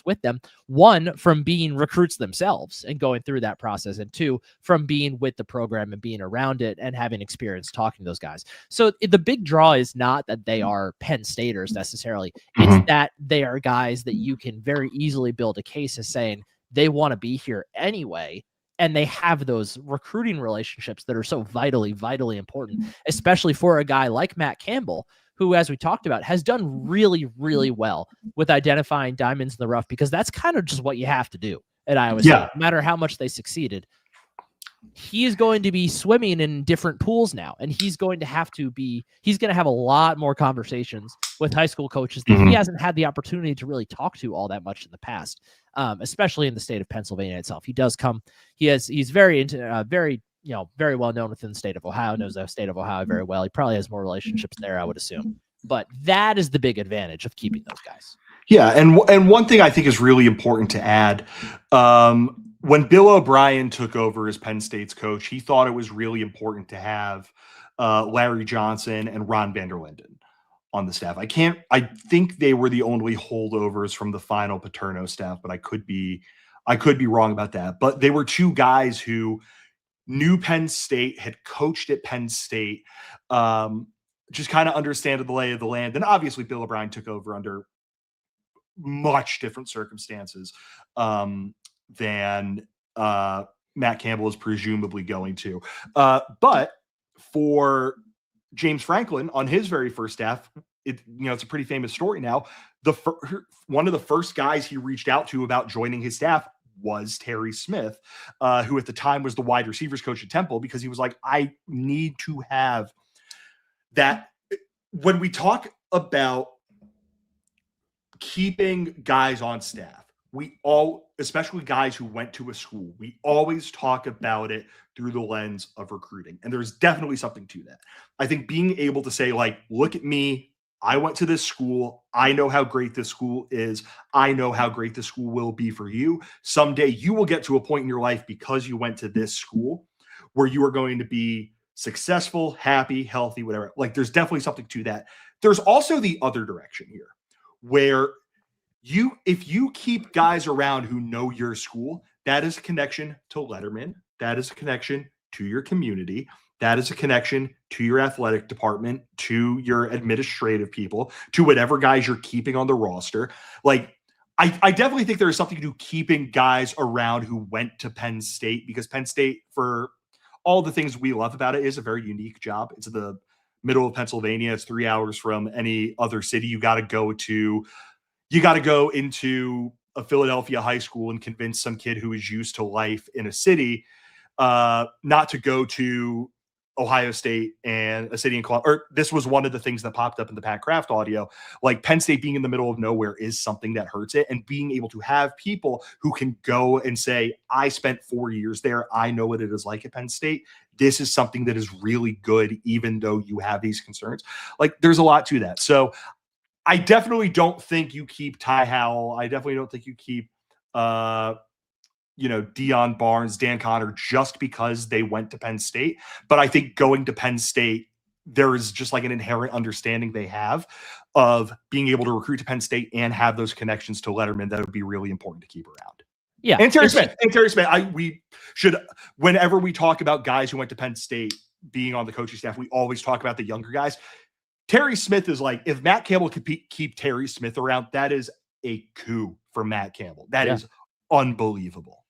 with them. One, from being recruits themselves and going through that process, and two, from being with the program and being around it and having experience talking to those guys. So the big draw is not that they are Penn Staters necessarily. It's that they are guys that you can very easily build a case as saying they want to be here anyway. And they have those recruiting relationships that are so vitally, vitally important, especially for a guy like Matt Campbell, who, as we talked about, has done really, really well with identifying diamonds in the rough, because that's kind of just what you have to do at Iowa State, no matter how much they succeeded. He is going to be swimming in different pools now, and he's going to have a lot more conversations with high school coaches that he hasn't had the opportunity to really talk to all that much in the past, especially in the state of Pennsylvania itself. He's very very well known within the state of Ohio, knows the state of Ohio very well. He probably has more relationships there, I would assume. But that is the big advantage of keeping those guys. Yeah, and one thing I think is really important to add, when Bill O'Brien took over as Penn State's coach, he thought it was really important to have Larry Johnson and Ron Van der Linden on the staff. I think they were the only holdovers from the final Paterno staff, but I could be wrong about that. But they were two guys who knew Penn State, had coached at Penn State, just kind of understand the lay of the land. And obviously Bill O'Brien took over under much different circumstances than Matt Campbell is presumably going to. But for James Franklin on his very first staff, it's a pretty famous story now. One of the first guys he reached out to about joining his staff was Terry Smith, who at the time was the wide receivers coach at Temple, because he was like, I need to have that. When we talk about keeping guys on staff, especially guys who went to a school, we always talk about it through the lens of recruiting. And there's definitely something to that. I think being able to say, like, look at me, I went to this school. I know how great this school is. I know how great this school will be for you. Someday you will get to a point in your life, because you went to this school, where you are going to be successful, happy, healthy, whatever. Like, there's definitely something to that. There's also the other direction here, where if you keep guys around who know your school, that is a connection to Letterman. That is a connection to your community. That is a connection to your athletic department, to your administrative people, to whatever guys you're keeping on the roster. Like, I definitely think there is something to keeping guys around who went to Penn State, because Penn State, for all the things we love about it, is a very unique job. It's in the middle of Pennsylvania. It's 3 hours from any other city. You got to go into a Philadelphia high school and convince some kid who is used to life in a city not to go to Ohio State and a city in Columbus. Or this was one of the things that popped up in the Pat Kraft audio. Like, Penn State being in the middle of nowhere is something that hurts it. And being able to have people who can go and say, I spent 4 years there, I know what it is like at Penn State. This is something that is really good, even though you have these concerns. Like, there's a lot to that. So I definitely don't think you keep Ty Howell. I definitely don't think you keep Deion Barnes, Dan Connor, just because they went to Penn State. But I think going to Penn State, there is just like an inherent understanding they have of being able to recruit to Penn State and have those connections to Letterman that would be really important to keep around. Yeah. And Terry Smith. We should, whenever we talk about guys who went to Penn State being on the coaching staff, we always talk about the younger guys. Terry Smith is like, if Matt Campbell could keep Terry Smith around, that is a coup for Matt Campbell. That is unbelievable.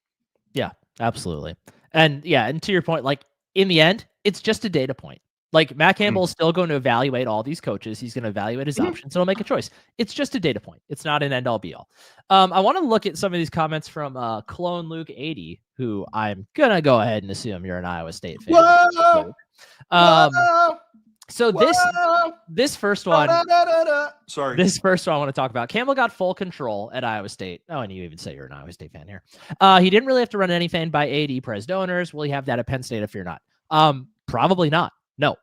Yeah, absolutely. And to your point, like, in the end, it's just a data point. Like, Matt Campbell is still going to evaluate all these coaches. He's going to evaluate his options, and he'll make a choice. It's just a data point. It's not an end-all, be-all. I want to look at some of these comments from Clone Luke 80, who I'm going to go ahead and assume you're an Iowa State fan. So this first one, this first one I want to talk about. Campbell got full control at Iowa State. Oh, and you even say you're an Iowa State fan here. He didn't really have to run anything by AD Pres donors. Will he have that at Penn State if you're not? Probably not. No.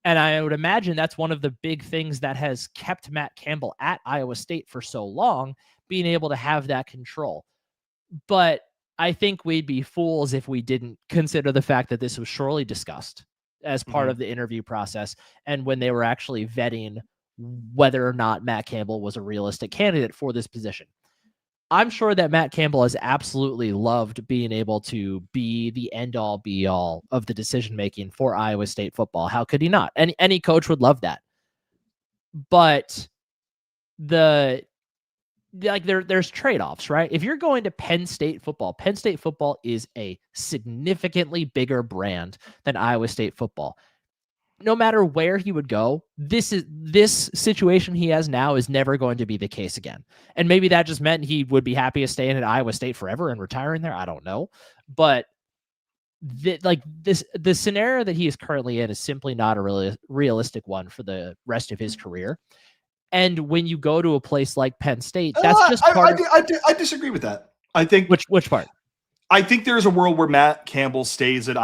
And I would imagine that's one of the big things that has kept Matt Campbell at Iowa State for so long, being able to have that control. But I think we'd be fools if we didn't consider the fact that this was surely discussed as part of the interview process, and when they were actually vetting whether or not Matt Campbell was a realistic candidate for this position. I'm sure that Matt Campbell has absolutely loved being able to be the end-all, be-all of the decision-making for Iowa State football. How could he not? Any coach would love that. But there's trade-offs, right? If you're going to Penn State football is a significantly bigger brand than Iowa State football. No matter where he would go, this situation he has now is never going to be the case again. And maybe that just meant he would be happy to stay in at Iowa State forever and retiring there. I don't know. But the scenario that he is currently in is simply not a really realistic one for the rest of his career. And when you go to a place like Penn State, that's just part I disagree with that. I think which part? I think there's a world where Matt Campbell stays at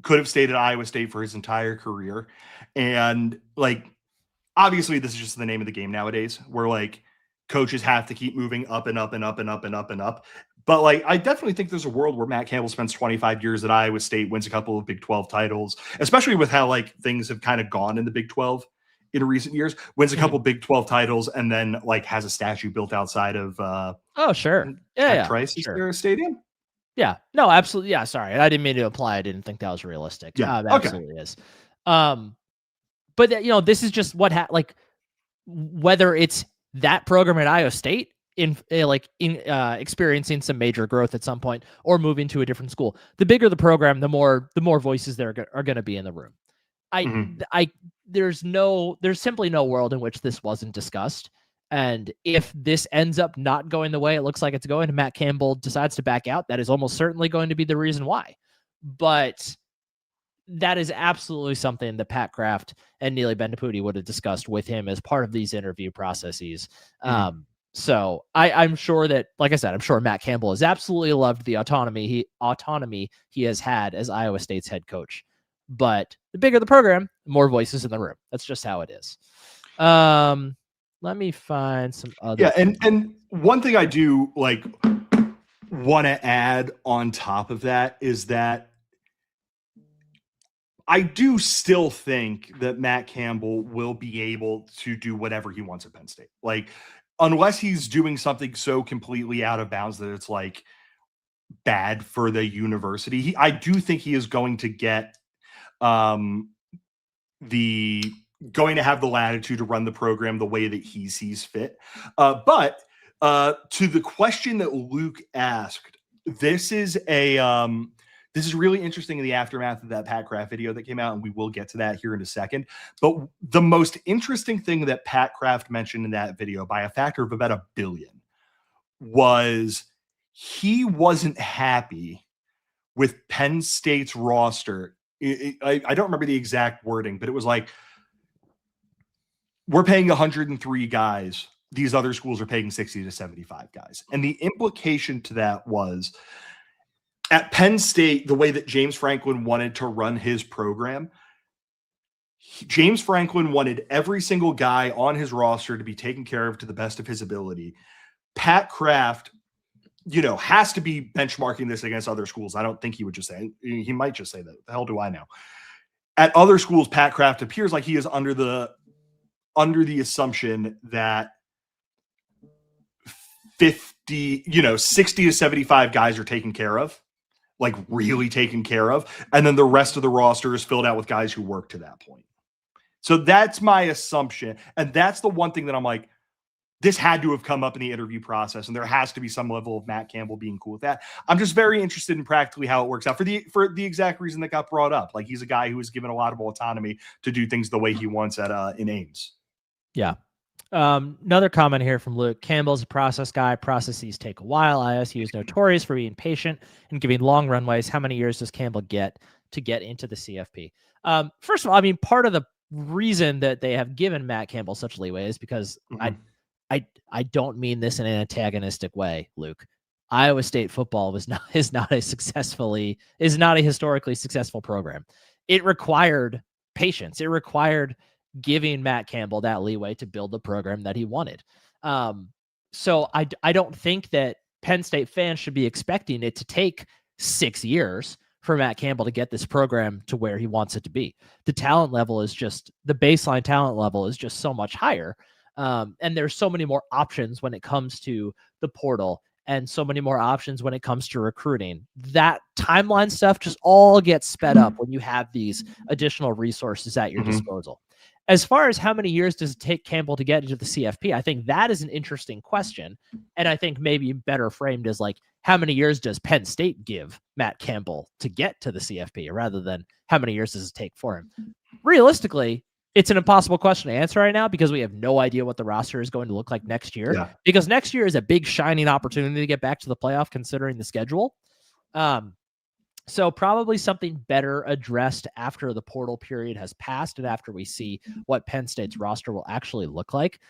could have stayed at Iowa State for his entire career. And like, obviously this is just the name of the game nowadays, where like coaches have to keep moving up and up and up and up and up and up. But like, I definitely think there's a world where Matt Campbell spends 25 years at Iowa State, wins a couple of Big 12 titles, especially with how like things have kind of gone in the Big 12 in recent years, wins a couple Big 12 titles, and then like has a statue built outside of oh sure, yeah, Trice sure. Stadium. Yeah, no, absolutely. Yeah, sorry, I didn't mean to imply I didn't think that was realistic. Yeah, it absolutely is. But this is just what like whether it's that program at Iowa State in experiencing some major growth at some point or moving to a different school. The bigger the program, the more voices there are going to be in the room. There's simply no world in which this wasn't discussed. And if this ends up not going the way it looks like it's going, and Matt Campbell decides to back out, that is almost certainly going to be the reason why. But that is absolutely something that Pat Kraft and Neely Bendapudi would have discussed with him as part of these interview processes. So I'm sure that, like I said, I'm sure Matt Campbell has absolutely loved the autonomy he has had as Iowa State's head coach. But the bigger the program, the more voices in the room. That's just how it is. Let me find some other. Yeah, and one thing I do like want to add on top of that is that I do still think that Matt Campbell will be able to do whatever he wants at Penn State. Like, unless he's doing something so completely out of bounds that it's like bad for the university, I do think he is going to get going to have the latitude to run the program the way that he sees fit. But to the question that Luke asked, this is really interesting in the aftermath of that Pat Kraft video that came out, and we will get to that here in a second. But the most interesting thing that Pat Kraft mentioned in that video, by a factor of about 1 billion, was he wasn't happy with Penn State's roster. I don't remember the exact wording, but it was like, we're paying 103 guys. These other schools are paying 60 to 75 guys. And the implication to that was, at Penn State, the way that James Franklin wanted to run his program, James Franklin wanted every single guy on his roster to be taken care of to the best of his ability. Pat Kraft, has to be benchmarking this against other schools. I don't think he would just say, he might just say that. The hell do I know? At other schools, Pat Kraft appears like he is under the assumption that 60 to 75 guys are taken care of, like really taken care of. And then the rest of the roster is filled out with guys who work to that point. So that's my assumption. And that's the one thing that I'm like, this had to have come up in the interview process, and there has to be some level of Matt Campbell being cool with that. I'm just very interested in practically how it works out for the exact reason that got brought up. Like, he's a guy who is given a lot of autonomy to do things the way he wants in Ames. Yeah. Another comment here from Luke. Campbell's a process guy. Processes take a while. ISU is notorious for being patient and giving long runways. How many years does Campbell get to get into the CFP? First of all, I mean, part of the reason that they have given Matt Campbell such leeway is because I don't mean this in an antagonistic way, Luke. Iowa State football is not a historically successful program. It required patience. It required giving Matt Campbell that leeway to build the program that he wanted. So I don't think that Penn State fans should be expecting it to take 6 years for Matt Campbell to get this program to where he wants it to be. The baseline talent level is just so much higher. And there's so many more options when it comes to the portal and so many more options when it comes to recruiting. That timeline stuff just all gets sped up when you have these additional resources at your disposal. As far as how many years does it take Campbell to get into the CFP, I think that is an interesting question. And I think maybe better framed as like, how many years does Penn State give Matt Campbell to get to the CFP, rather than how many years does it take for him? Realistically, it's an impossible question to answer right now because we have no idea what the roster is going to look like next year. Yeah. Because next year is a big shining opportunity to get back to the playoff considering the schedule. So probably something better addressed after the portal period has passed and after we see what Penn State's roster will actually look like.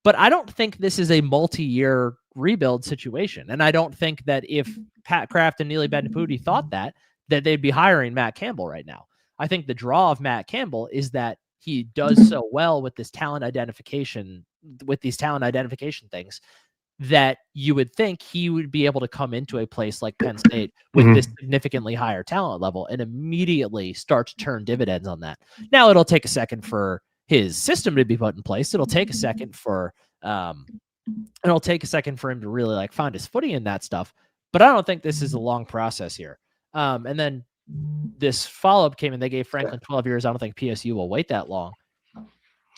But I don't think this is a multi-year rebuild situation. And I don't think that if Pat Kraft and Neely Bendapudi thought that, that they'd be hiring Matt Campbell right now. I think the draw of Matt Campbell is that he does so well with this talent identification, with these talent identification things, that you would think he would be able to come into a place like Penn State with this significantly higher talent level and immediately start to turn dividends on that. Now it'll take a second for his system to be put in place. It'll take a second for him to really like find his footing in that stuff. But I don't think this is a long process here. And then this follow-up came and they gave Franklin 12 years. I don't think PSU will wait that long.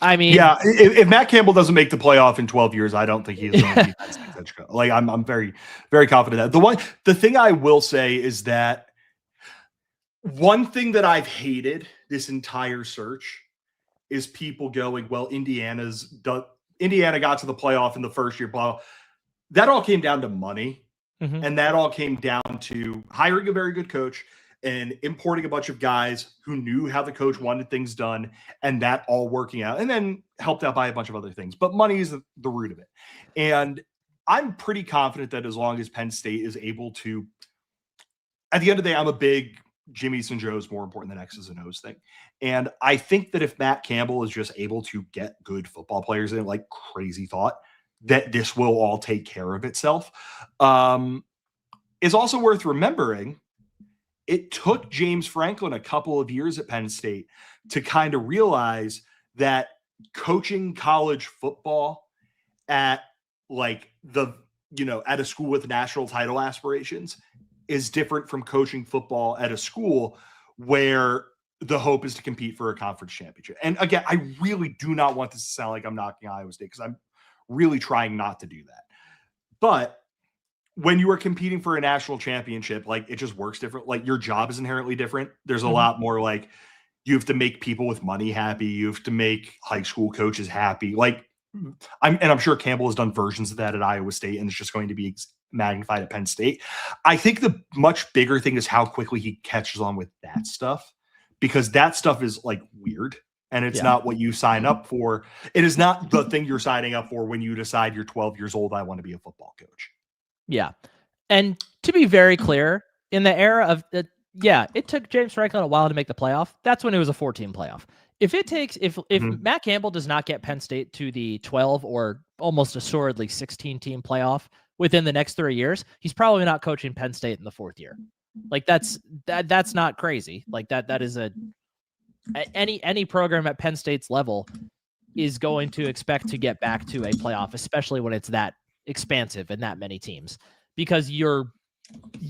I mean, yeah, if Matt Campbell doesn't make the playoff in 12 years, I don't think he's going to be Penn State's head coach. Like I'm very, very confident that the thing I will say is that one thing that I've hated this entire search is people going, well, Indiana got to the playoff in the first year, blah. That all came down to money. Mm-hmm. And that all came down to hiring a very good coach and importing a bunch of guys who knew how the coach wanted things done, and that all working out, and then helped out by a bunch of other things. But money is the root of it. And I'm pretty confident that as long as Penn State is able to, at the end of the day, I'm a big Jimmy's and Joe's more important than X's and O's thing. And I think that if Matt Campbell is just able to get good football players in, like crazy thought, that this will all take care of itself. Is also worth remembering. It took James Franklin a couple of years at Penn State to kind of realize that coaching college football at like at a school with national title aspirations is different from coaching football at a school where the hope is to compete for a conference championship. And again, I really do not want this to sound like I'm knocking Iowa State, because I'm really trying not to do that. But when you are competing for a national championship, like it just works different. Like your job is inherently different. There's a lot more like you have to make people with money happy. You have to make high school coaches happy. Like I'm sure Campbell has done versions of that at Iowa State, and it's just going to be magnified at Penn State. I think the much bigger thing is how quickly he catches on with that stuff, because that stuff is like weird. And it's not what you sign up for. It is not the thing you're signing up for when you decide you're 12 years old, I want to be a football coach. Yeah. And to be very clear, in the era of it took James Franklin a while to make the playoff. That's when it was a 14 playoff. If Matt Campbell does not get Penn State to the 12 or almost assuredly 16 team playoff within the next 3 years, he's probably not coaching Penn State in the fourth year. Like that's not crazy. Like that is any program at Penn State's level is going to expect to get back to a playoff, especially when it's that expansive and that many teams, because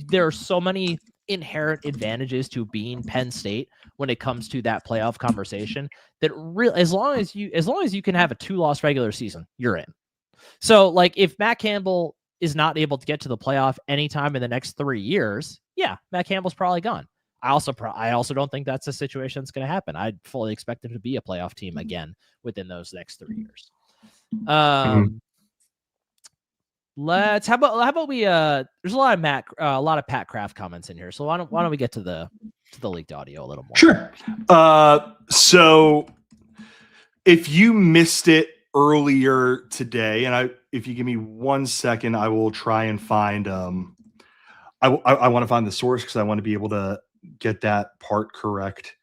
there are so many inherent advantages to being Penn State when it comes to that playoff conversation that as long as you can have a 2-loss regular season, you're in. So like if Matt Campbell is not able to get to the playoff anytime in the next 3 years, Matt Campbell's probably gone. I also don't think that's a situation that's going to happen. I fully expect them to be a playoff team again within those next 3 years. How about we there's a lot of Pat Kraft comments in here. So why don't we get to the leaked audio a little more? Sure. So if you missed it earlier today, and if you give me 1 second, I will try and find I want to find the source, because I want to be able to get that part correct.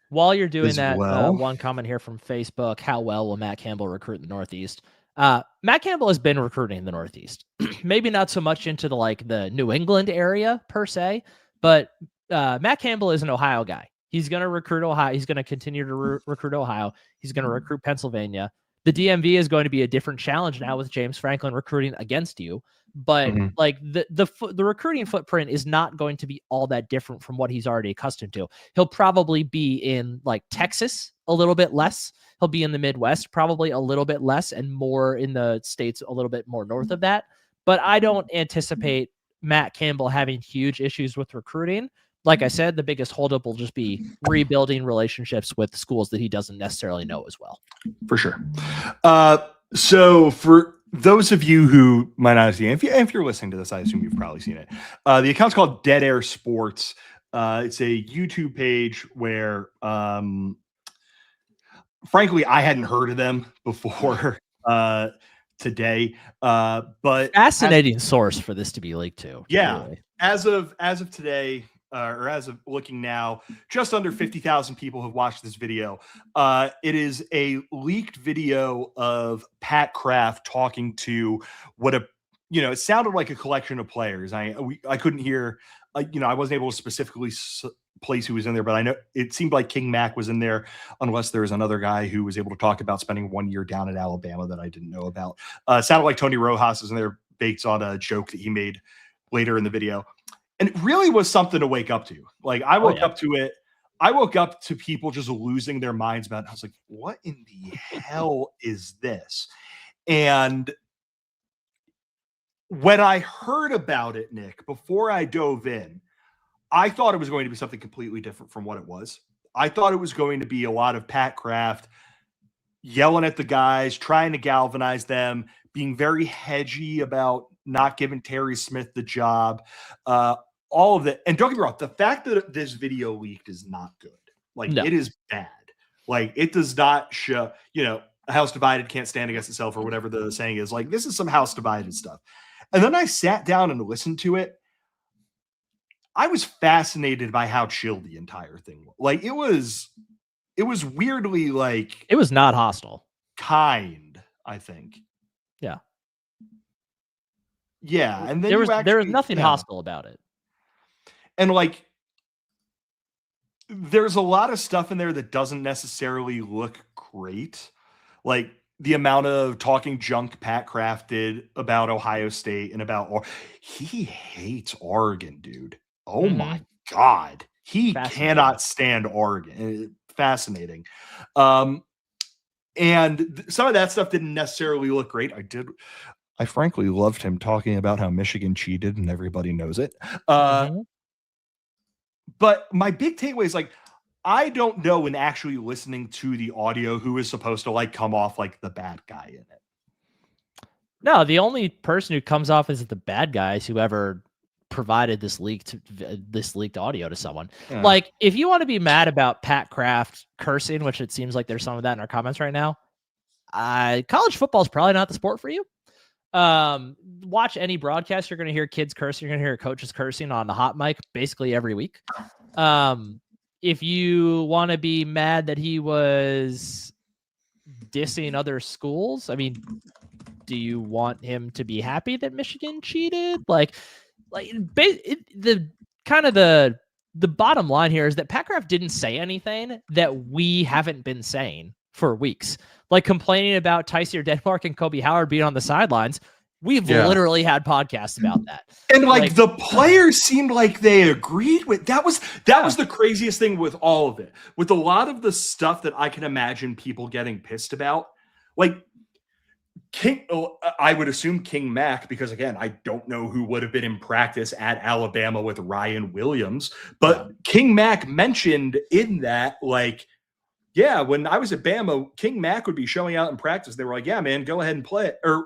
While you're doing that, one comment here from Facebook: how well will Matt Campbell recruit in the Northeast? Matt Campbell has been recruiting in the Northeast, maybe not so much into the New England area per se, but Matt Campbell is an Ohio guy. He's going to recruit Ohio. He's going to continue to recruit Ohio. He's going to recruit Pennsylvania. The DMV is going to be a different challenge now with James Franklin recruiting against you. But like the recruiting footprint is not going to be all that different from what he's already accustomed to. He'll probably be in like Texas a little bit less. He'll be in the Midwest probably a little bit less, and more in the states a little bit more north of that. But I don't anticipate Matt Campbell having huge issues with recruiting. Like I said, the biggest holdup will just be rebuilding relationships with schools that he doesn't necessarily know as well. For sure. So for those of you who might not have seen it, if you're listening to this, I assume you've probably seen it. The account's called Dead Air Sports. It's a YouTube page where, frankly, I hadn't heard of them before today. But fascinating source for this to be leaked to. Yeah. Really. As of today, or as of looking now, just under 50,000 people have watched this video. It is a leaked video of Pat Kraft talking to it sounded like a collection of players. I couldn't hear, I wasn't able to specifically place who was in there, but I know it seemed like King Mack was in there, unless there was another guy who was able to talk about spending 1 year down at Alabama that I didn't know about. Sounded like Tony Rojas is in there based on a joke that he made later in the video. And it really was something to wake up to. Like I woke up to it. I woke up to people just losing their minds about it. I was like, what in the hell is this? And when I heard about it, Nick, before I dove in, I thought it was going to be something completely different from what it was. I thought it was going to be a lot of Pat Kraft yelling at the guys, trying to galvanize them, being very hedgy about not giving Terry Smith the job, all of that. And don't get me wrong, the fact that this video leaked is not good. Like, no. It is bad. Like, it does not show, a house divided can't stand against itself, or whatever the saying is. Like, this is some house divided stuff. And then I sat down and listened to it. I was fascinated by how chill the entire thing was. Like, it was weirdly like, it was not hostile. Kind, I think. Yeah. Yeah. And then there was nothing hostile about it. And like, there's a lot of stuff in there that doesn't necessarily look great. Like the amount of talking junk Pat Kraft did about Ohio State and about, he hates Oregon, dude. Oh my God. He cannot stand Oregon. Fascinating. And some of that stuff didn't necessarily look great. I frankly loved him talking about how Michigan cheated and everybody knows it. But my big takeaway is like, I don't know in actually listening to the audio who is supposed to like come off like the bad guy in it. No, the only person who comes off as the bad guy is whoever provided this leaked audio to someone. Yeah. Like, if you want to be mad about Pat Kraft cursing, which it seems like there's some of that in our comments right now, college football is probably not the sport for you. Watch any broadcast, you're going to hear kids cursing, you're going to hear coaches cursing on the hot mic basically every week. If you want to be mad that he was dissing other schools, I mean, do you want him to be happy that Michigan cheated? The bottom line here is that Pat Kraft didn't say anything that we haven't been saying for weeks, like complaining about Tysier Denmark and Kobe Howard being on the sidelines. We've literally had podcasts about that. And like the players seemed like they agreed with that was the craziest thing with all of it. With a lot of the stuff that I can imagine people getting pissed about, like I would assume King Mack, because again, I don't know who would have been in practice at Alabama with Ryan Williams, but King Mack mentioned in that, like, yeah, when I was at Bama, King Mack would be showing out in practice. They were like, yeah, man, go ahead and play it. Or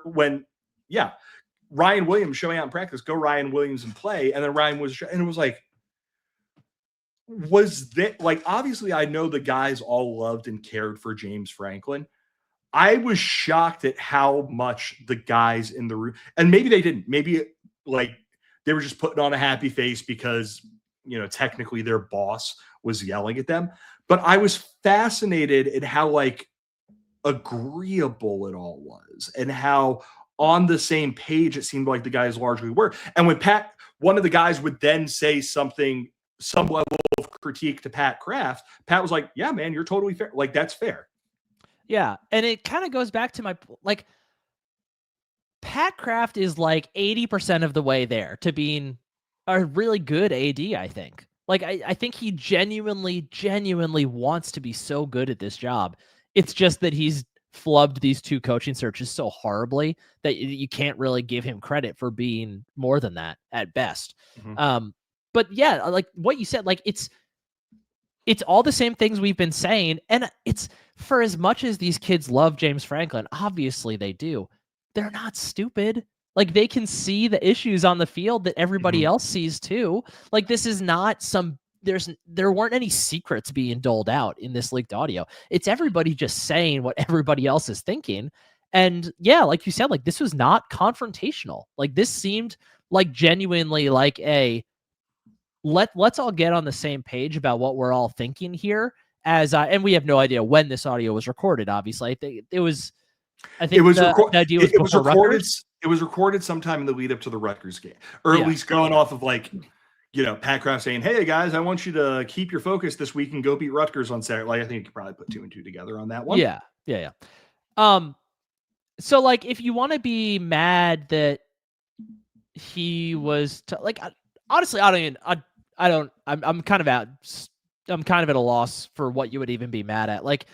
Ryan Williams showing out in practice, go Ryan Williams and play. And then Ryan was, and it was like, was that like, obviously I know the guys all loved and cared for James Franklin. I was shocked at how much the guys in the room, and maybe they didn't, maybe like they were just putting on a happy face because, technically their boss was yelling at them. But I was fascinated at how like agreeable it all was and how on the same page it seemed like the guys largely were. And when one of the guys would then say some level of critique to Pat Kraft, Pat was like, yeah, man, you're totally fair. Like, that's fair. Yeah. And it kind of goes back to Pat Kraft is like 80% of the way there to being a really good AD, I think. Like, I think he genuinely wants to be so good at this job. It's just that he's flubbed these two coaching searches so horribly that you can't really give him credit for being more than that at best. But yeah, like what you said, like it's all the same things we've been saying. And it's, for as much as these kids love James Franklin, obviously they do, they're not stupid. Like, they can see the issues on the field that everybody else sees too. Like, this is not there weren't any secrets being doled out in this leaked audio. It's everybody just saying what everybody else is thinking. And yeah, like you said, like, this was not confrontational. Like, this seemed like genuinely like let's all get on the same page about what we're all thinking here. And we have no idea when this audio was recorded. Obviously, I think the idea was before Rutgers. It was recorded sometime in the lead up to the Rutgers game, or at least going off of like, Pat Kraft saying, "Hey guys, I want you to keep your focus this week and go beat Rutgers on Saturday." Like, I think you could probably put 2 and 2 together on that one. Yeah. So like, if you want to be mad that he was honestly, I'm kind of at a loss for what you would even be mad at. Like,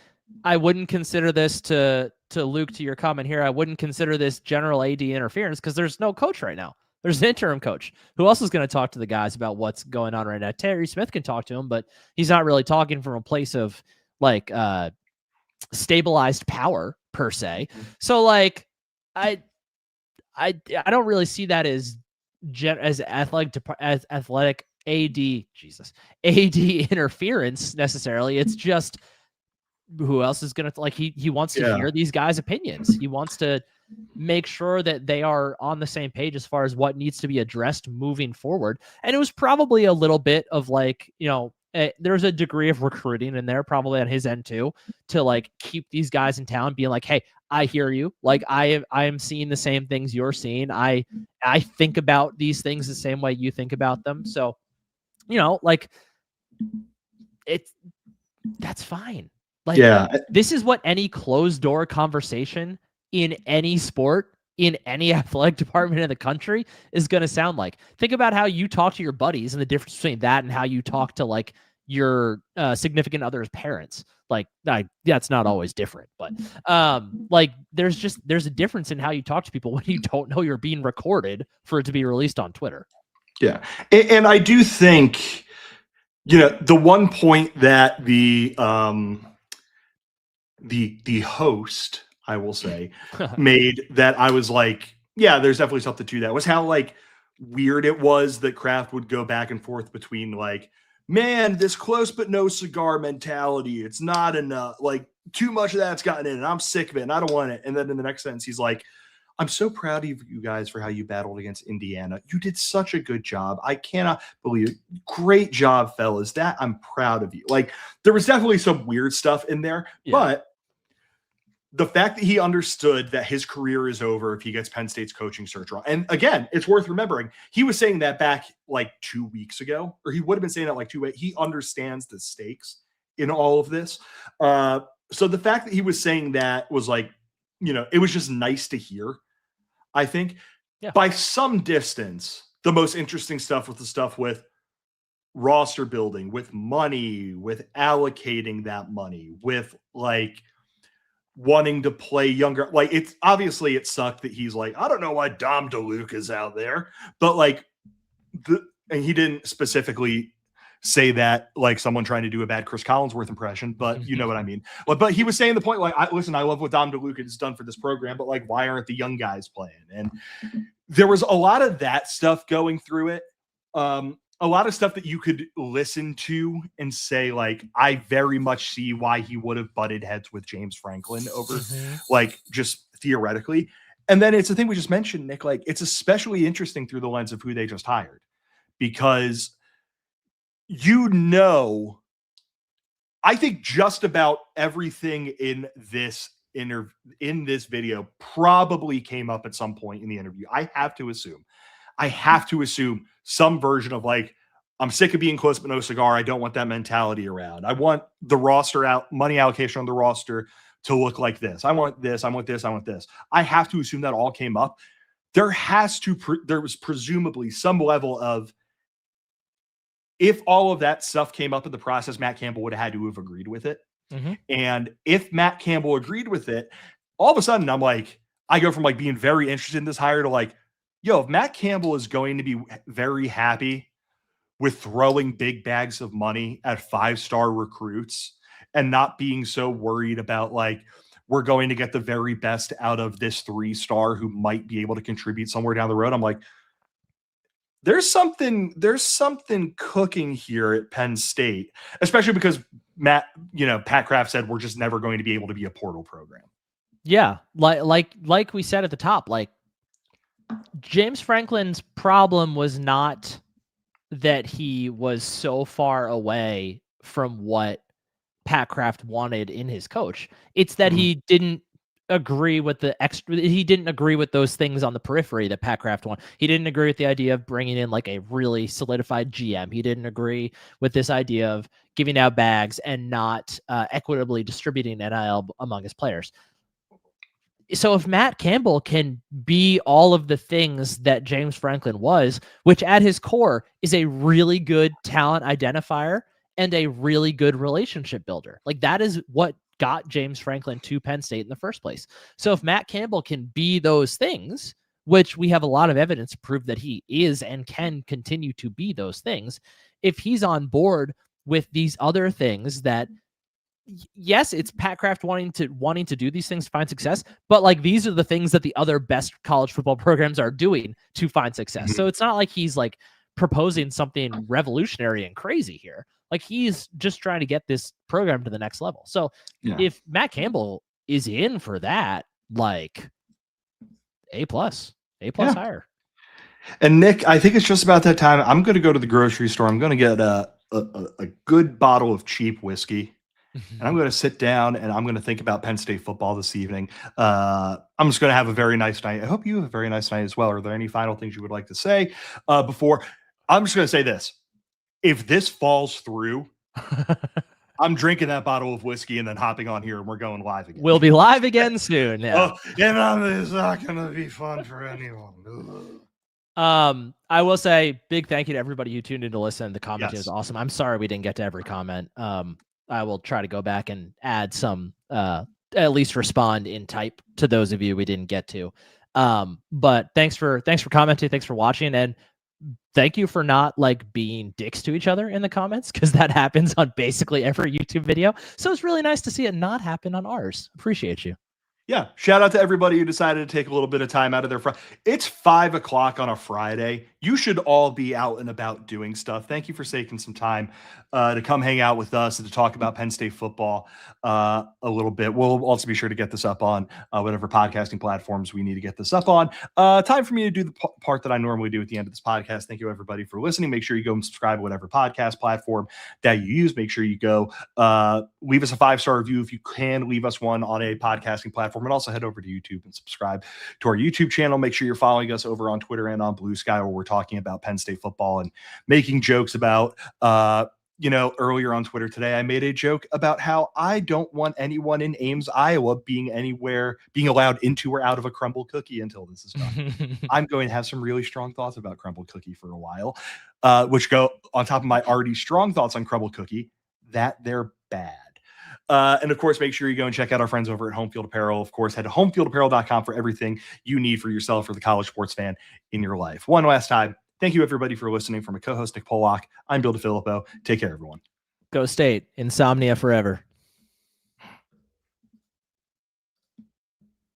I wouldn't consider this to Luke, to your comment here. I wouldn't consider this general AD interference because there's no coach right now. There's an interim coach. Who else is going to talk to the guys about what's going on right now? Terry Smith can talk to him, but he's not really talking from a place of like stabilized power per se. So like, I don't really see that as athletic AD interference necessarily. It's just, who else is going to he wants to hear these guys' opinions. He wants to make sure that they are on the same page as far as what needs to be addressed moving forward. And it was probably a little bit of like, there's a degree of recruiting in there probably on his end too, to like keep these guys in town, being like, hey, I hear you. Like, I am seeing the same things you're seeing. I think about these things the same way you think about them. So, that's fine. Like, this is what any closed door conversation in any sport, in any athletic department in the country is going to sound like. Think about how you talk to your buddies and the difference between that and how you talk to like your significant other's parents. Like, that's not always different, but like there's a difference in how you talk to people when you don't know you're being recorded for it to be released on Twitter. Yeah. And I do think, the one point that the host, I will say, made that I was like, yeah, there's definitely something to that, was how like weird it was that Kraft would go back and forth between like, man, this close but no cigar mentality, it's not enough, like too much of that's gotten in and I'm sick of it and I don't want it. And then in the next sentence, he's like, I'm so proud of you guys for how you battled against Indiana. You did such a good job. I cannot believe it. Great job, fellas. That I'm proud of you. Like, there was definitely some weird stuff in there, but the fact that he understood that his career is over if he gets Penn State's coaching search wrong. And again, it's worth remembering, he was saying that back like 2 weeks ago, or he would have been saying that like 2 weeks. He understands the stakes in all of this. So the fact that he was saying that was like, it was just nice to hear, I think. By some distance, the most interesting stuff was the stuff with roster building, with money, with allocating that money, with like wanting to play younger. Like, it's obviously it sucked that he's like, I don't know why Dom DeLuca is out there, but like and he didn't specifically say that like someone trying to do a bad Chris Collinsworth impression, but you know what I mean. But he was saying the point like, listen, I love what Dom DeLuca has done for this program, but like, why aren't the young guys playing? And there was a lot of that stuff going through it. A lot of stuff that you could listen to and say, like, I very much see why he would have butted heads with James Franklin over, like, just theoretically. And then it's the thing we just mentioned, Nick, like, it's especially interesting through the lens of who they just hired, because I think just about everything in this video probably came up at some point in the interview. I have to assume some version of like, I'm sick of being close but no cigar. I don't want that mentality around. I want the roster money allocation on the roster to look like this. I want this. I want this. I want this. I have to assume that all came up. There was presumably some level of, if all of that stuff came up in the process, Matt Campbell would have had to have agreed with it. And if Matt Campbell agreed with it, all of a sudden I'm like, I go from like being very interested in this hire to like, yo, if Matt Campbell is going to be very happy with throwing big bags of money at 5-star recruits and not being so worried about like, we're going to get the very best out of this 3-star who might be able to contribute somewhere down the road, I'm like, there's something cooking here at Penn State, especially because Pat Kraft said we're just never going to be able to be a portal program. Yeah. Like we said at the top, like, James Franklin's problem was not that he was so far away from what Pat Kraft wanted in his coach. It's that he didn't agree with he didn't agree with those things on the periphery that Pat Kraft wanted. He didn't agree with the idea of bringing in like a really solidified GM. He didn't agree with this idea of giving out bags and not equitably distributing NIL among his players. So if Matt Campbell can be all of the things that James Franklin was, which at his core is a really good talent identifier and a really good relationship builder, like that is what got James Franklin to Penn State in the first place. So if Matt Campbell can be those things, which we have a lot of evidence to prove that he is and can continue to be those things, if he's on board with these other things that, yes, it's Pat Kraft wanting to do these things to find success, but like these are the things that the other best college football programs are doing to find success. So it's not like he's like proposing something revolutionary and crazy here. Like he's just trying to get this program to the next level. So if Matt Campbell is in for that, like A+ higher. And Nick, I think it's just about that time. I'm going to go to the grocery store. I'm going to get a good bottle of cheap whiskey. And I'm going to sit down and I'm going to think about Penn State football this evening. I'm just going to have a very nice night. I hope you have a very nice night as well. Are there any final things you would like to say before? I'm just going to say this. If this falls through, I'm drinking that bottle of whiskey and then hopping on here and we're going live again. We'll be live again soon. Yeah. It's not going to be fun for anyone. I will say big thank you to everybody who tuned in to listen. The commentary was awesome. I'm sorry we didn't get to every comment. I will try to go back and add some, at least respond in type to those of you we didn't get to. But thanks for commenting. Thanks for watching. And thank you for not like being dicks to each other in the comments, because that happens on basically every YouTube video. So it's really nice to see it not happen on ours. Appreciate you. Yeah. Shout out to everybody who decided to take a little bit of time out of their Friday. It's 5 o'clock on a Friday. You should all be out and about doing stuff. Thank you for taking some time to come hang out with us and to talk about Penn State football a little bit. We'll also be sure to get this up on whatever podcasting platforms we need to get this up on. Time for me to do the part that I normally do at the end of this podcast. Thank you, everybody, for listening. Make sure you go and subscribe to whatever podcast platform that you use. Make sure you go leave us a 5-star review if you can. Leave us one on a podcasting platform, and also head over to YouTube and subscribe to our YouTube channel. Make sure you're following us over on Twitter and on Blue Sky, where we're talking about Penn State football and making jokes about earlier on Twitter today, I made a joke about how I don't want anyone in Ames, Iowa being allowed into or out of a crumble cookie until this is done. I'm going to have some really strong thoughts about crumble cookie for a while, which go on top of my already strong thoughts on crumble cookie, that they're bad. And of course, make sure you go and check out our friends over at Home Field Apparel. Of course, head to homefieldapparel.com for everything you need for yourself or the college sports fan in your life. One last time, thank you, everybody, for listening. From a co-host, Nick Pollock, I'm Bill DeFilippo. Take care, everyone. Go State. Insomnia forever.